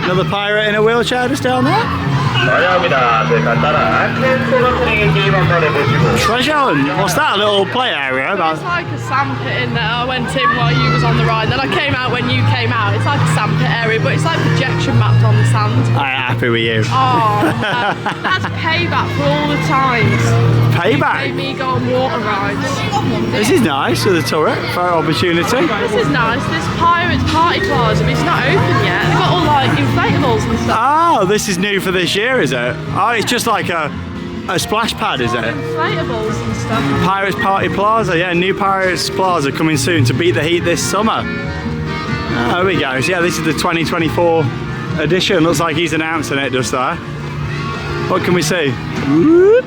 Another pirate in a wheelchair just down there. Treasure Island, what's that, a little play area? It's like a sandpit in there. I went in while you was on the ride, then I came out when you came out. It's like a sandpit area, but it's like projection mapped on the sand. I'm happy with you. Oh, that's payback for all the times. Payback? Made me go on water rides. This is nice with the turret, fair opportunity. This is nice. This Pirates Party Plaza, but it's not open yet. They've got all like inflatables and stuff. Oh, this is new for this year, is it? Oh, it's just like a splash pad, is it? Inflatables and stuff. Pirates Party Plaza, yeah, new Pirates Plaza coming soon to beat the heat this summer. Oh, there we go. So, yeah, this is the 2024 edition. Looks like he's announcing it just there. What can we see? Whoop.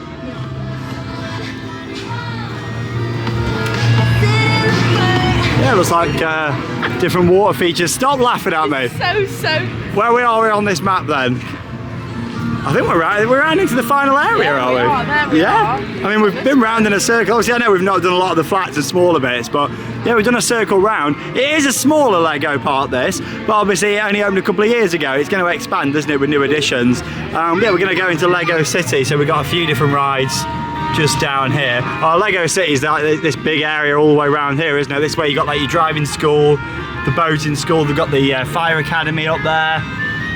Yeah, looks like different water features. Stop laughing at me. So. Where we are on this map then? I think we're round into the final area, Yeah, are we? there we are. I mean, we've been round in a circle. Obviously, I know we've not done a lot of the flats and smaller bits, but yeah, we've done a circle round. It is a smaller Lego park, this, but obviously it only opened a couple of years ago. It's going to expand, isn't it, with new additions. Yeah, we're going to go into Lego City, so we've got a few different rides just down here. Our Lego City is like this big area all the way around here, isn't it? This way you got like your driving school, the boating school, they've got the fire academy up there.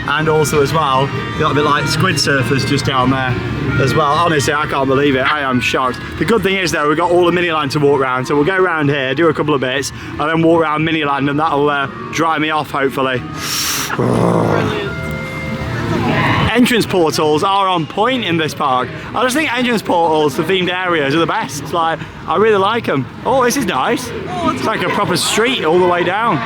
and also as well, you got a bit like squid surfers just down there as well. Honestly, I can't believe it. I am shocked. The good thing is though, we've got all the Miniland to walk around, so we'll go around here, do a couple of bits, and then walk around Miniland, and that'll dry me off hopefully. Entrance portals are on point in this park. I just think entrance portals to themed areas are the best. Like, I really like them. Oh, this is nice. It's like a proper street all the way down.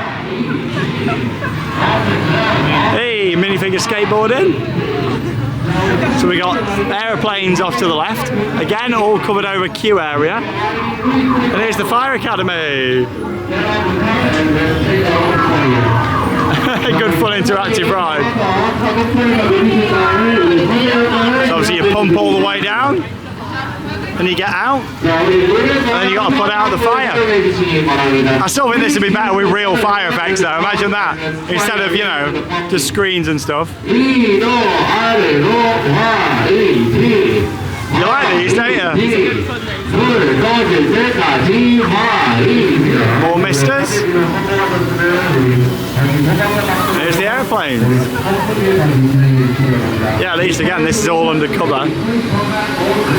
Hey, minifigure skateboarding. So we got aeroplanes off to the left. Again, all covered over queue area. And here's the Fire Academy. Good fun interactive ride. So obviously you pump all the way down and you get out and then you got to put out the fire. I still think this would be better with real fire effects though, imagine that, instead of, you know, just screens and stuff. You like these, don't you? More misters. There's the airplane. Yeah, at least again, this is all under cover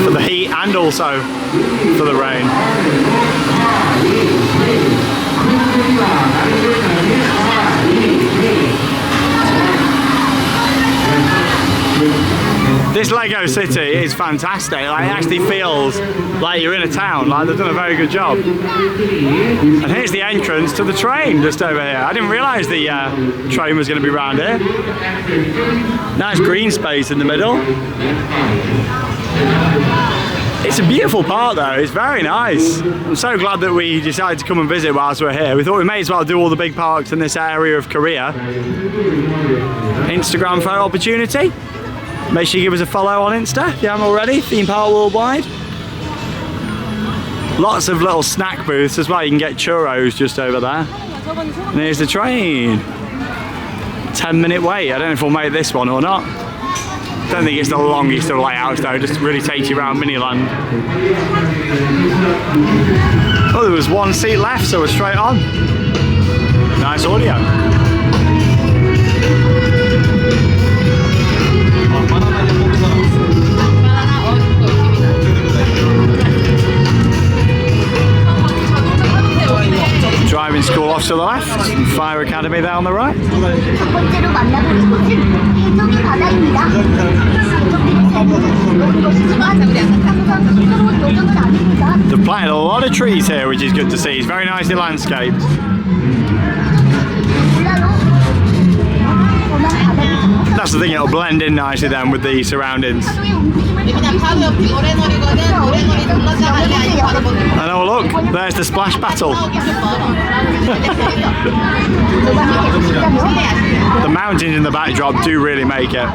for the heat and also for the rain. This Lego city is fantastic. Like, it actually feels like you're in a town. Like, they've done a very good job. And here's the entrance to the train just over here. I didn't realise the train was going to be around here. Nice green space in the middle. It's a beautiful park though, it's very nice. I'm so glad that we decided to come and visit whilst we're here. We thought we may as well do all the big parks in this area of Korea. Instagram photo opportunity. Make sure you give us a follow on Insta if you haven't already, Theme Park Worldwide. Lots of little snack booths as well, you can get churros just over there. And here's the train. 10-minute wait, I don't know if we'll make this one or not. Don't think it's the longest of layouts though, just really takes you around Miniland. Oh, there was one seat left, so we're straight on. Nice audio. Driving school off to the left, and Fire Academy there on the right. They've planted a lot of trees here, which is good to see. It's very nicely landscaped. That's the thing, it'll blend in nicely then with the surroundings. And oh look, there's the splash battle. The mountains in the backdrop do really make it.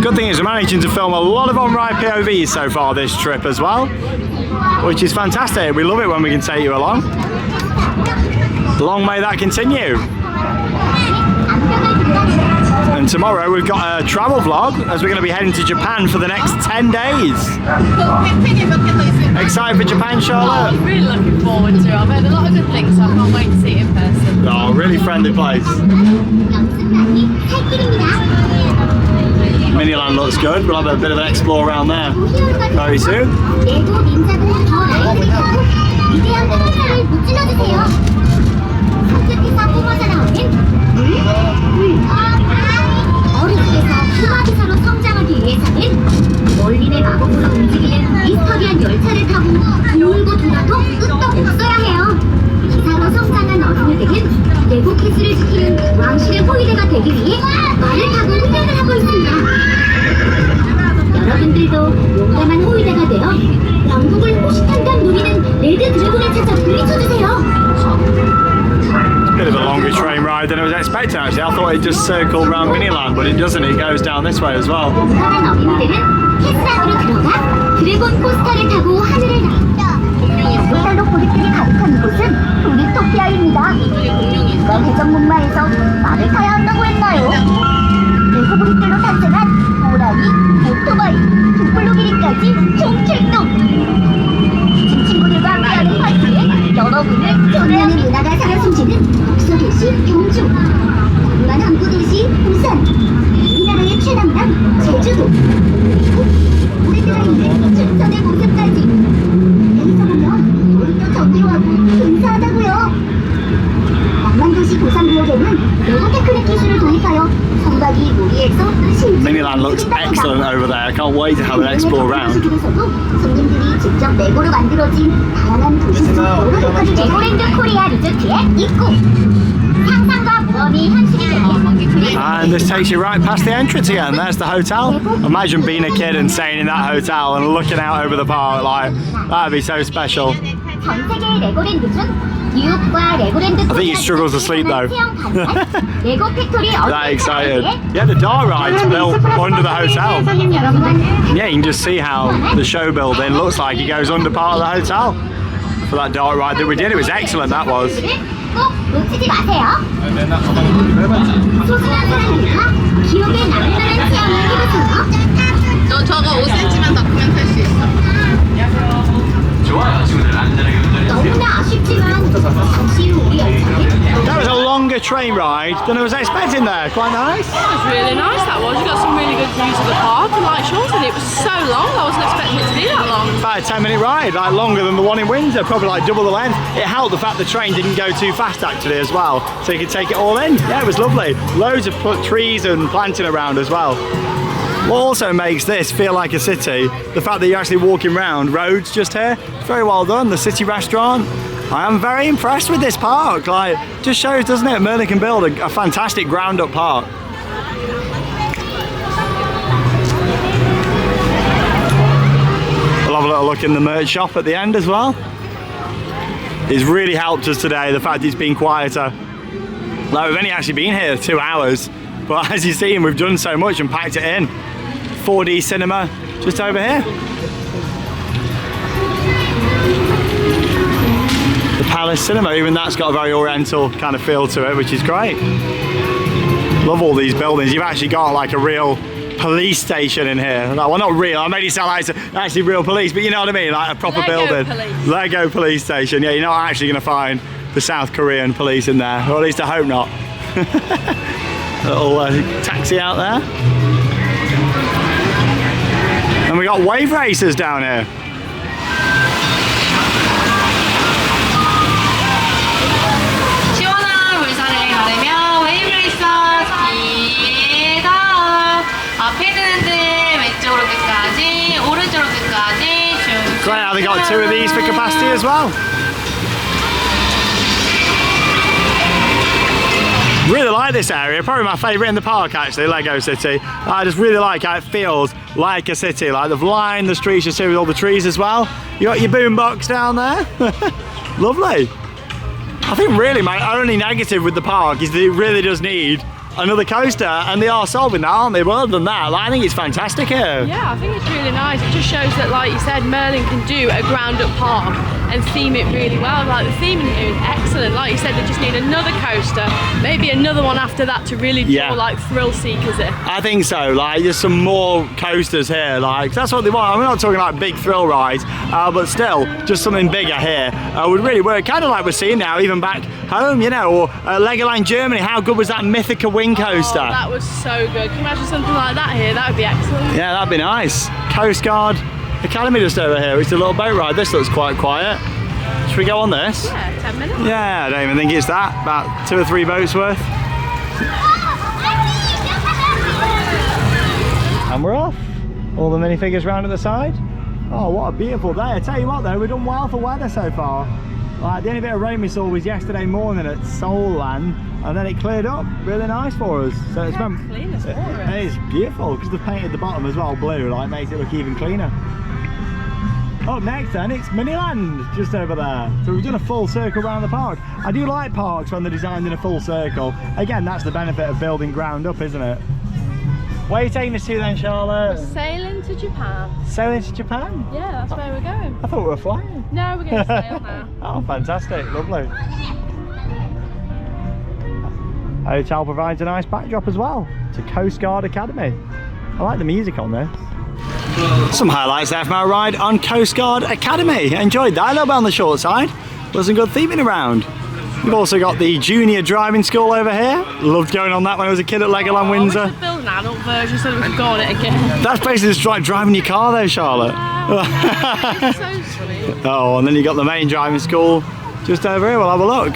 Good thing is we're managing to film a lot of on-ride POVs so far this trip as well, which is fantastic. We love it when we can take you along. Long may that continue. And tomorrow we've got a travel vlog as we're going to be heading to Japan for the next 10 days. Excited for Japan, Charlotte? Oh, I'm really looking forward to it. I've heard a lot of good things, so I can't wait to see it in person. Oh, really friendly place. Miniland looks good. We'll have a bit of an explore around there very soon. 멀린의 마법으로 움직이는 미스터리한 열차를 타고 돌고 돌아도 끄떡 웃어야 해요. 기사로 성장한 어린이들은 내국 기술을 지키는 왕실의 호위대가 되기 위해 말을 타고 훈련을 하고 있습니다. 여러분들도 용감한 호위대가 되어 왕국을 호시탐탐 누리는 레드 드래곤을 찾아 물리쳐주세요. Bit of a longer train ride than I was expecting actually. I thought it just circled around Miniland, but it doesn't. It goes down this way as well. 용감한 어린이들은 캐스락으로 들어가 드래곤 코스터를 타고 하늘을 납니다. 달러 고객들이 가득한 이곳은 도리토피아입니다. 누가 회전목마에서 말을 타야 한다고 했나요? 레고 고객들로 탄생한 호랑이, 오토바이, 북블루기리까지 총 7동. 친구들과 함께하는 파티에 여러분을 초대하는 문화가 살아 숨쉬는 독서도시 경주, 유명한 항구도시 부산, 우리나라의 최남단 제주도, 그리고 우리들가 있는 춘천의 모습까지. 여기서 보면 우리도 정교하고 근사하다고요. 낭만도시 고산구역에는 레고 테크닉 기술을 도입하여 선박이 무리에서 Miniland looks excellent over there. I can't wait to have an explore around. 손님들이 직접 레고로 만들어진 다양한 도시 속 여러 색깔의 레고랜드 코리아 리조트에 입고 상상과 모험이 현실이 되는. And this takes you right past the entrance again. There's the hotel. Imagine being a kid and staying in that hotel and looking out over the park. Like, that'd be so special. 전 세계의 레고랜드 중 뉴욕과 레고랜드 I think he struggles to sleep though. 레고 팩토리 That excited. Yeah, the dark ride's built under the hotel. Yeah, you can just see how the show building looks like it goes under part of the hotel. For that dark ride that we did, it was excellent, that was. 꼭 놓치지 마세요. 소중한 사람들과 기억에 남는다는 체험을 해보세요. 너 저거 5cm만 더 크면 탈 수 있어. 너무나 아쉽지만 잠시 후 우리 열차는 That was a longer train ride than I was expecting there. Quite nice. That was really nice, that was. You got some really good views of the park, and like Sean said, it was so long. I wasn't expecting it to be that long. About a 10-minute ride, like longer than the one in Windsor, probably like double the length. It helped the fact the train didn't go too fast actually as well, so you could take it all in. Yeah, it was lovely. Loads of trees and planting around as well. What also makes this feel like a city, the fact that you're actually walking around roads just here. Very well done, the city restaurant. I am very impressed with this park. Like, just shows, doesn't it, Merlin can build a fantastic ground-up park. We'll have a little look in the merch shop at the end as well. It's really helped us today, the fact it's been quieter. Like, we've only actually been here 2 hours, but as you've seen, we've done so much and packed it in. 4D cinema just over here. The Palace Cinema, even that's got a very oriental kind of feel to it, which is great. Love all these buildings. You've actually got like a real police station in here. Well, not real, I made it sound like it's actually real police, but you know what I mean, like a proper Lego building. police. Lego police station. Yeah, you're not actually going to find the South Korean police in there, or at least I hope not. Little taxi out there. And we got wave racers down here. 시원한 물살을 가르며 웨이브 레이서 스피드업. 앞에는 왼쪽으로 끝까지, 오른쪽으로 끝까지 쭉. Great, how they got 2 of these for capacity as well. Really like this area, probably my favourite in the park actually, Lego City. I just really like how it feels like a city, like they've lined the streets you see with all the trees as well. You got your boombox down there. Lovely. I think really my only negative with the park is that it really does need another coaster, and they are solving that, aren't they? But other than that, like, I think it's fantastic here. Yeah, I think it's really nice. It just shows that, like you said, Merlin can do a ground-up park and theme it really well. Like, the theming here is excellent. Like you said, they just need another coaster, maybe another one after that to really draw like thrill seekers in. I think so. Like, there's some more coasters here. Like, that's what they want. I'm not talking like big thrill rides, but still, just something bigger here would really work. Kind of like we're seeing now, even back home, you know, or Legoland Germany. How good was that Mythica wing coaster? Oh, that was so good. Can you imagine something like that here? That would be excellent. Yeah, that'd be nice. Coast Guard Academy just over here. It's a little boat ride. This looks quite quiet. Should we go on this? Yeah, 10 minutes. Yeah, I don't even think it's that. About 2 or 3 boats worth. And we're off. All the minifigures round at the side. Oh, what a beautiful day. I tell you what though, we've done well for weather so far. Like, the only bit of rain we saw was yesterday morning at Seoul-land, and then it cleared up really nice for us. So it's been clean as water. It is beautiful because they've painted the bottom as well blue, like makes it look even cleaner. Up next then, it's Miniland just over there. So we've done a full circle around the park. I do like parks when they're designed in a full circle. Again, that's the benefit of building ground up, isn't it? Where are you taking us to then, Charlotte? Sailing to Japan. Sailing to Japan? Yeah, that's where we're going. I thought we were flying. No, we're going to sail now. Oh, fantastic. Lovely. Hotel provides a nice backdrop as well to Coast Guard Academy. I like the music on this. Some highlights there from our ride on Coast Guard Academy. Enjoyed that, a little bit on the short side. There's some good theming around. We've also got the junior driving school over here. Loved going on that when I was a kid at Legoland Windsor. I wish they'd build an adult version so that we could go on it again. That's basically just like driving your car though, Charlotte. It's so sweet. Oh, and then you got the main driving school just over here. We'll have a look.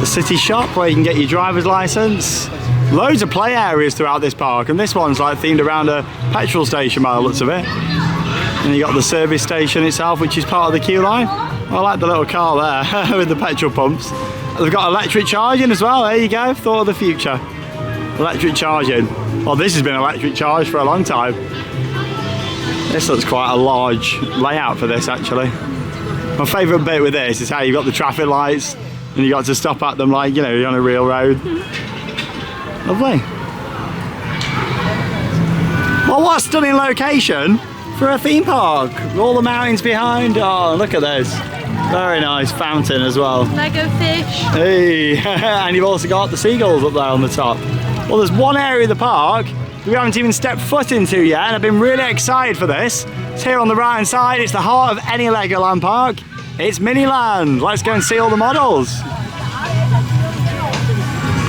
The city shop where you can get your driver's license. Loads of play areas throughout this park, and this one's like themed around a petrol station by the looks of it. And you got the service station itself, which is part of the queue line. I like the little car there with the petrol pumps. They've got electric charging as well. There you go, thought of the future. Electric charging. Well, this has been electric charged for a long time. This looks quite a large layout for this actually. My favourite bit with this is how you've got the traffic lights and you got to stop at them like, you know, you're on a real road. Lovely. Well, what a stunning location for a theme park. All the mountains behind. Oh, look at this. Very nice fountain as well. Lego fish. Hey, and you've also got the seagulls up there on the top. Well, there's one area of the park that we haven't even stepped foot into yet, and I've been really excited for this. It's here on the right hand side. It's the heart of any Legoland park. It's Miniland. Let's go and see all the models.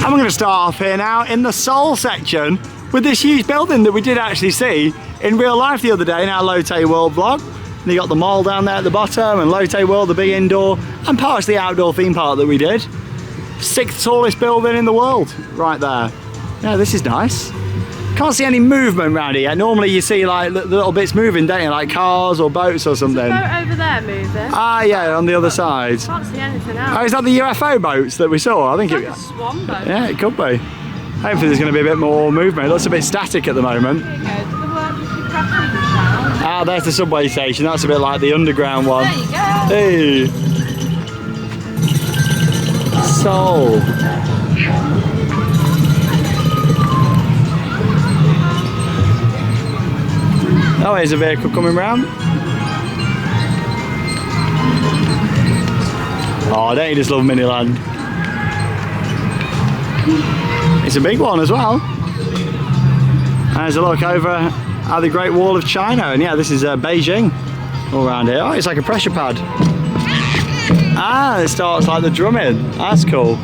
And we're going to start off here now in the Seoul section with this huge building that we did actually see in real life the other day in our Lotte World vlog. And you got the mall down there at the bottom and Lotte World, the big indoor, and parts of the outdoor theme park that we did. 6th tallest building in the world right there. Yeah, this is nice. Can't see any movement around here. Normally you see like the little bits moving, don't you? Like cars or boats or something. There's a boat over there moving. Ah, yeah, on the other side. Can't see anything else. Oh, is that the UFO boats that we saw? I think It's like a swan boat. Yeah, it could be. Hopefully there's going to be a bit more movement. It looks a bit static at the moment. There you go. Do the work with the crafting sound. Ah, there's the subway station. That's a bit like the underground one. There you go. Hey. Seoul. Oh, here's a vehicle coming round. Oh, don't you just love Miniland? It's a big one as well. There's a look over at the Great Wall of China, and yeah, this is Beijing all around here. Oh, it's like a pressure pad. Ah, it starts like the drumming. That's cool.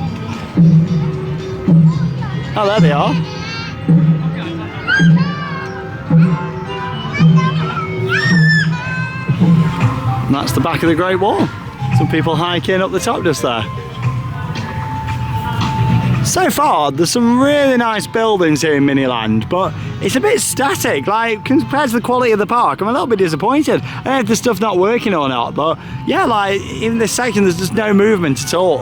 Oh, there they are. And that's the back of the Great Wall. Some people hiking up the top just there. So far, there's some really nice buildings here in Miniland, but it's a bit static. Like, compared to the quality of the park, I'm a little bit disappointed. I don't know if the stuff's not working or not, but yeah, like, in this section, there's just no movement at all.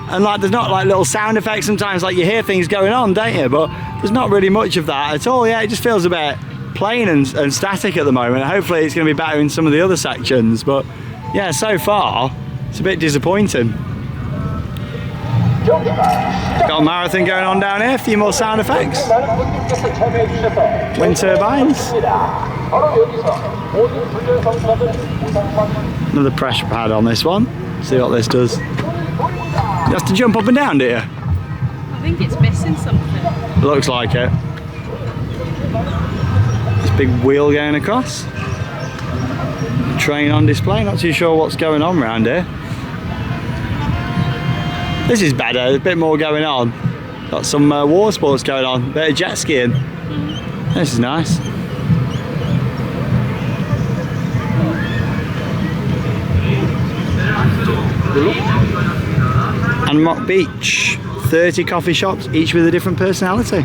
And like, there's not like little sound effects sometimes, like you hear things going on, don't you? But there's not really much of that at all. Yeah, it just feels a bit plain and static at the moment. Hopefully it's going to be better in some of the other sections, but yeah, so far, it's a bit disappointing. Got a marathon going on down here, a few more sound effects. Wind turbines. Another pressure pad on this one. See what this does. You have to jump up and down, do you? I think it's missing something. It looks like it. This big wheel going across. Train on display, not too sure what's going on around here. This is better, there's a bit more going on. Got some water sports going on, bit of jet skiing. This is nice. And Mock Beach, 30 coffee shops, each with a different personality.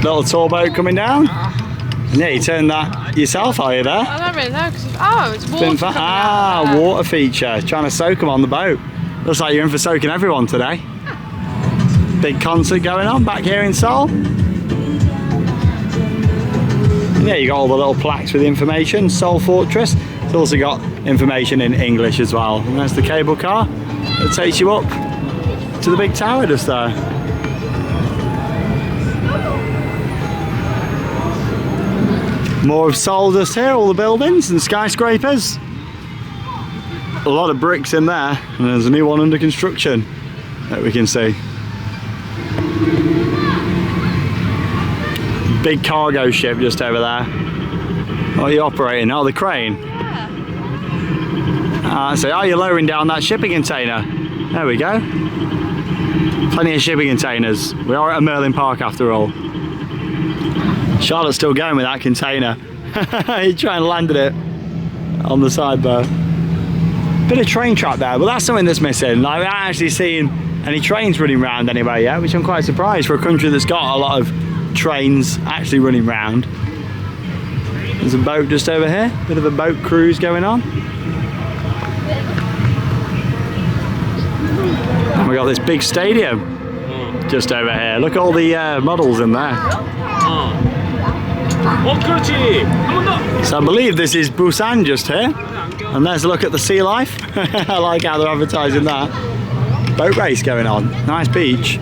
Little tour boat coming down. And yeah, you turned that yourself, are you there? I don't really know, because it's water coming out there. Water feature, trying to soak them on the boat. Looks like you're in for soaking everyone today. Big concert going on back here in Seoul. And yeah, you got all the little plaques with information. Seoul Fortress. It's also got information in English as well. And that's the cable car that takes you up to the big tower just there. More of Saldus here, all the buildings and skyscrapers. A lot of bricks in there, and there's a new one under construction that we can see. Big cargo ship just over there. What are you operating? Oh, the crane. So are you lowering down that shipping container? There we go. Plenty of shipping containers. We are at a Merlin Park after all. Charlotte's still going with that container. He tried and landed it on the side there. Bit of train track there, but that's something that's missing. Like, we haven't actually seen any trains running around anywhere yet, which I'm quite surprised for a country that's got a lot of trains actually running around. There's a boat just over here, bit of a boat cruise going on. And we got this big stadium just over here. Look at all the models in there. So I believe this is Busan just here. And there's a look at the sea life. I like how they're advertising that. Boat race going on. Nice beach.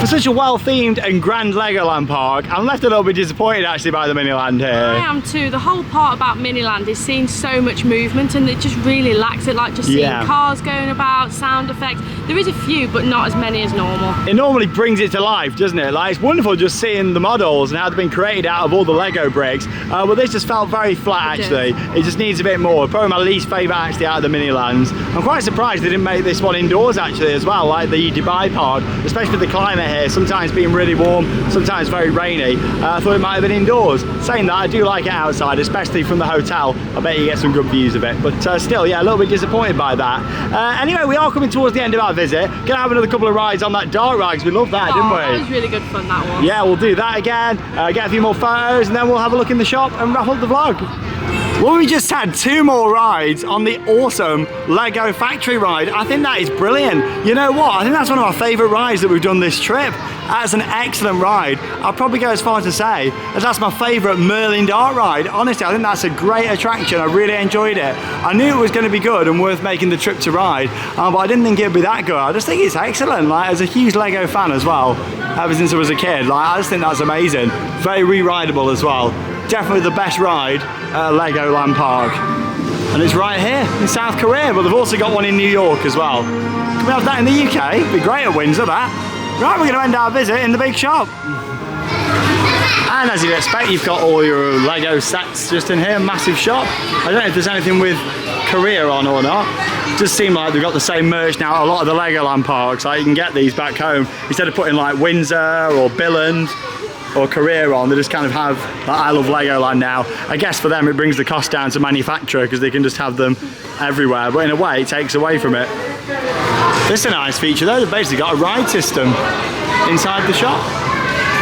For such a well-themed and grand Legoland park, I'm left a little bit disappointed actually by the Miniland here. I am too. The whole part about Miniland is seeing so much movement, and it just really lacks it, like just seeing cars going about, sound effects. There is a few, but not as many as normal. It normally brings it to life, doesn't it? Like, it's wonderful just seeing the models and how they've been created out of all the Lego bricks, but this just felt very flat actually. It just needs a bit more. Probably my least favourite actually out of the Minilands. I'm quite surprised they didn't make this one indoors actually as well, like the Dubai park, especially with the climate here, sometimes being really warm, sometimes very rainy. I thought it might have been indoors. Saying that, I do like it outside, especially from the hotel. I bet you get some good views of it, but still, yeah, a little bit disappointed by that. Anyway, we are coming towards the end of our visit. Gonna have another couple of rides on that dark ride, because we loved that, didn't we? That was really good fun, that one. Yeah, we'll do that again, get a few more photos, and then we'll have a look in the shop and wrap up the vlog. Well, we just had 2 more rides on the awesome Lego factory ride. I think that is brilliant. You know what? I think that's one of my favourite rides that we've done this trip. That's an excellent ride. I'll probably go as far as to say that that's my favourite Merlin dark ride. Honestly, I think that's a great attraction. I really enjoyed it. I knew it was going to be good and worth making the trip to ride, but I didn't think it would be that good. I just think it's excellent. Like, as a huge Lego fan as well, ever since I was a kid, like, I just think that's amazing. Very re-rideable as well. Definitely the best ride at Legoland Park. And it's right here in South Korea, but they've also got one in New York as well. Can we have that in the UK? It'd be great at Windsor, that. Right, we're going to end our visit in the big shop. And as you'd expect, you've got all your Lego sets just in here, massive shop. I don't know if there's anything with Korea on or not. It does seem like they've got the same merch now at a lot of the Legoland parks. Like, you can get these back home instead of putting like Windsor or Billund or Korea on, they just kind of have like, I love Legoland now. I guess for them it brings the cost down to manufacture because they can just have them everywhere, but in a way it takes away from it. This is a nice feature though, they've basically got a ride system inside the shop.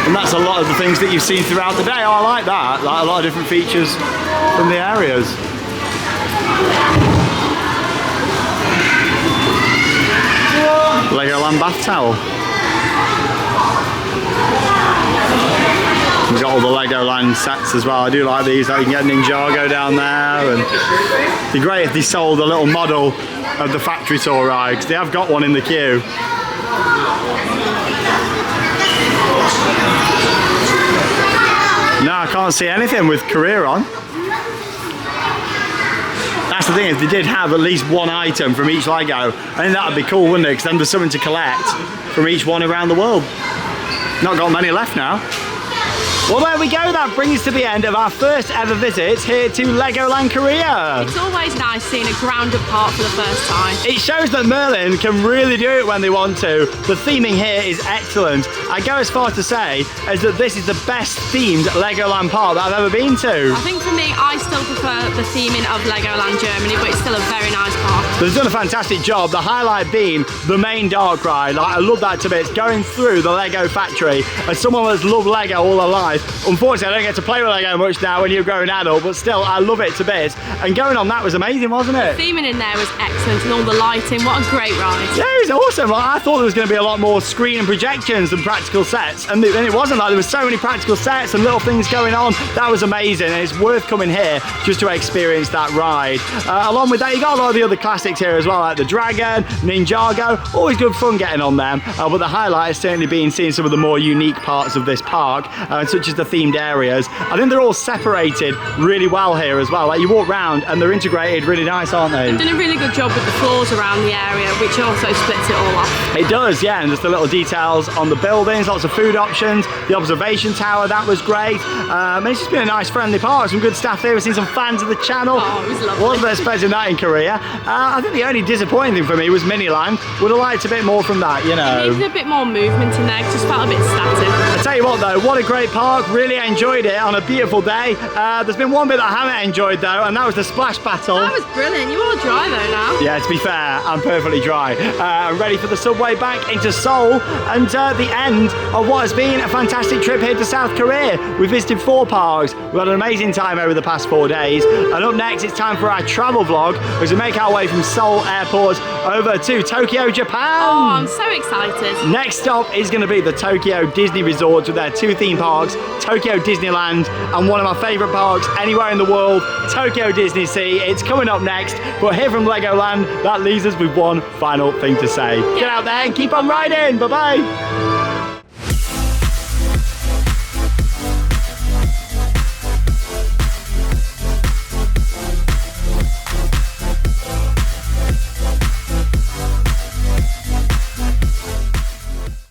And that's a lot of the things that you've seen throughout the day. Oh, I like that, like a lot of different features from the areas. Legoland bath towel. We've got all the Legoland sets as well. I do like these, like you can get Ninjago down there, and it'd be great if they sold a little model of the factory tour ride, because they have got one in the queue. No, I can't see anything with Korea on. That's the thing, if they did have at least one item from each Lego, I think that would be cool, wouldn't it? Because then there's something to collect from each one around the world. Not got many left now. Well, there we go. That brings us to the end of our first ever visit here to Legoland Korea. It's always nice seeing a ground-up park for the first time. It shows that Merlin can really do it when they want to. The theming here is excellent. I go as far as to say as that this is the best themed Legoland park that I've ever been to. I think for me, I still prefer the theming of Legoland Germany, but it's still a very nice park. They've done a fantastic job. The highlight being the main dark ride. Like, I love that to bits. Going through the Lego factory. As someone that's loved Lego all their life, unfortunately, I don't get to play with Lego much now when you're a grown adult, but still, I love it to bits. And going on that was amazing, wasn't it? The theming in there was excellent, and all the lighting. What a great ride. Yeah, it was awesome. Like, I thought there was going to be a lot more screen and projections than practical sets, and it wasn't. Like, there were so many practical sets and little things going on. That was amazing, and it's worth coming here just to experience that ride. Along with that, you got a lot of the other classics here as well, like the Dragon, Ninjago. Always good fun getting on them, but the highlight has certainly been seeing some of the more unique parts of this park, such which is the themed areas. I think they're all separated really well here as well. Like you walk round and they're integrated really nice, aren't they? They've done a really good job with the floors around the area, which also splits it all off. It does, yeah, and just the little details on the buildings, lots of food options, the observation tower, that was great. It's just been a nice, friendly park. Some good staff there. We've seen some fans of the channel. Oh, it was lovely. Wasn't expecting that in Korea. I think the only disappointing thing for me was Miniland. Would have liked a bit more from that, you know. It needed a bit more movement in there, it just felt a bit static. I tell you what though, what a great park. Really enjoyed it on a beautiful day. There's been one bit that I haven't enjoyed though, and that was the splash battle. That was brilliant. You all dry though now. Yeah, to be fair, I'm perfectly dry. I'm ready for the subway back into Seoul and the end of what has been a fantastic trip here to South Korea. We visited 4 parks. We had an amazing time over the past 4 days. And up next, it's time for our travel vlog as we make our way from Seoul Airport over to Tokyo, Japan. Oh, I'm so excited. Next stop is going to be the Tokyo Disney Resorts with their 2 theme parks, Tokyo Disneyland and one of my favourite parks anywhere in the world, Tokyo Disney Sea. It's coming up next, but here from Legoland, that leaves us with one final thing to say. Get out there and keep on riding. Bye-bye.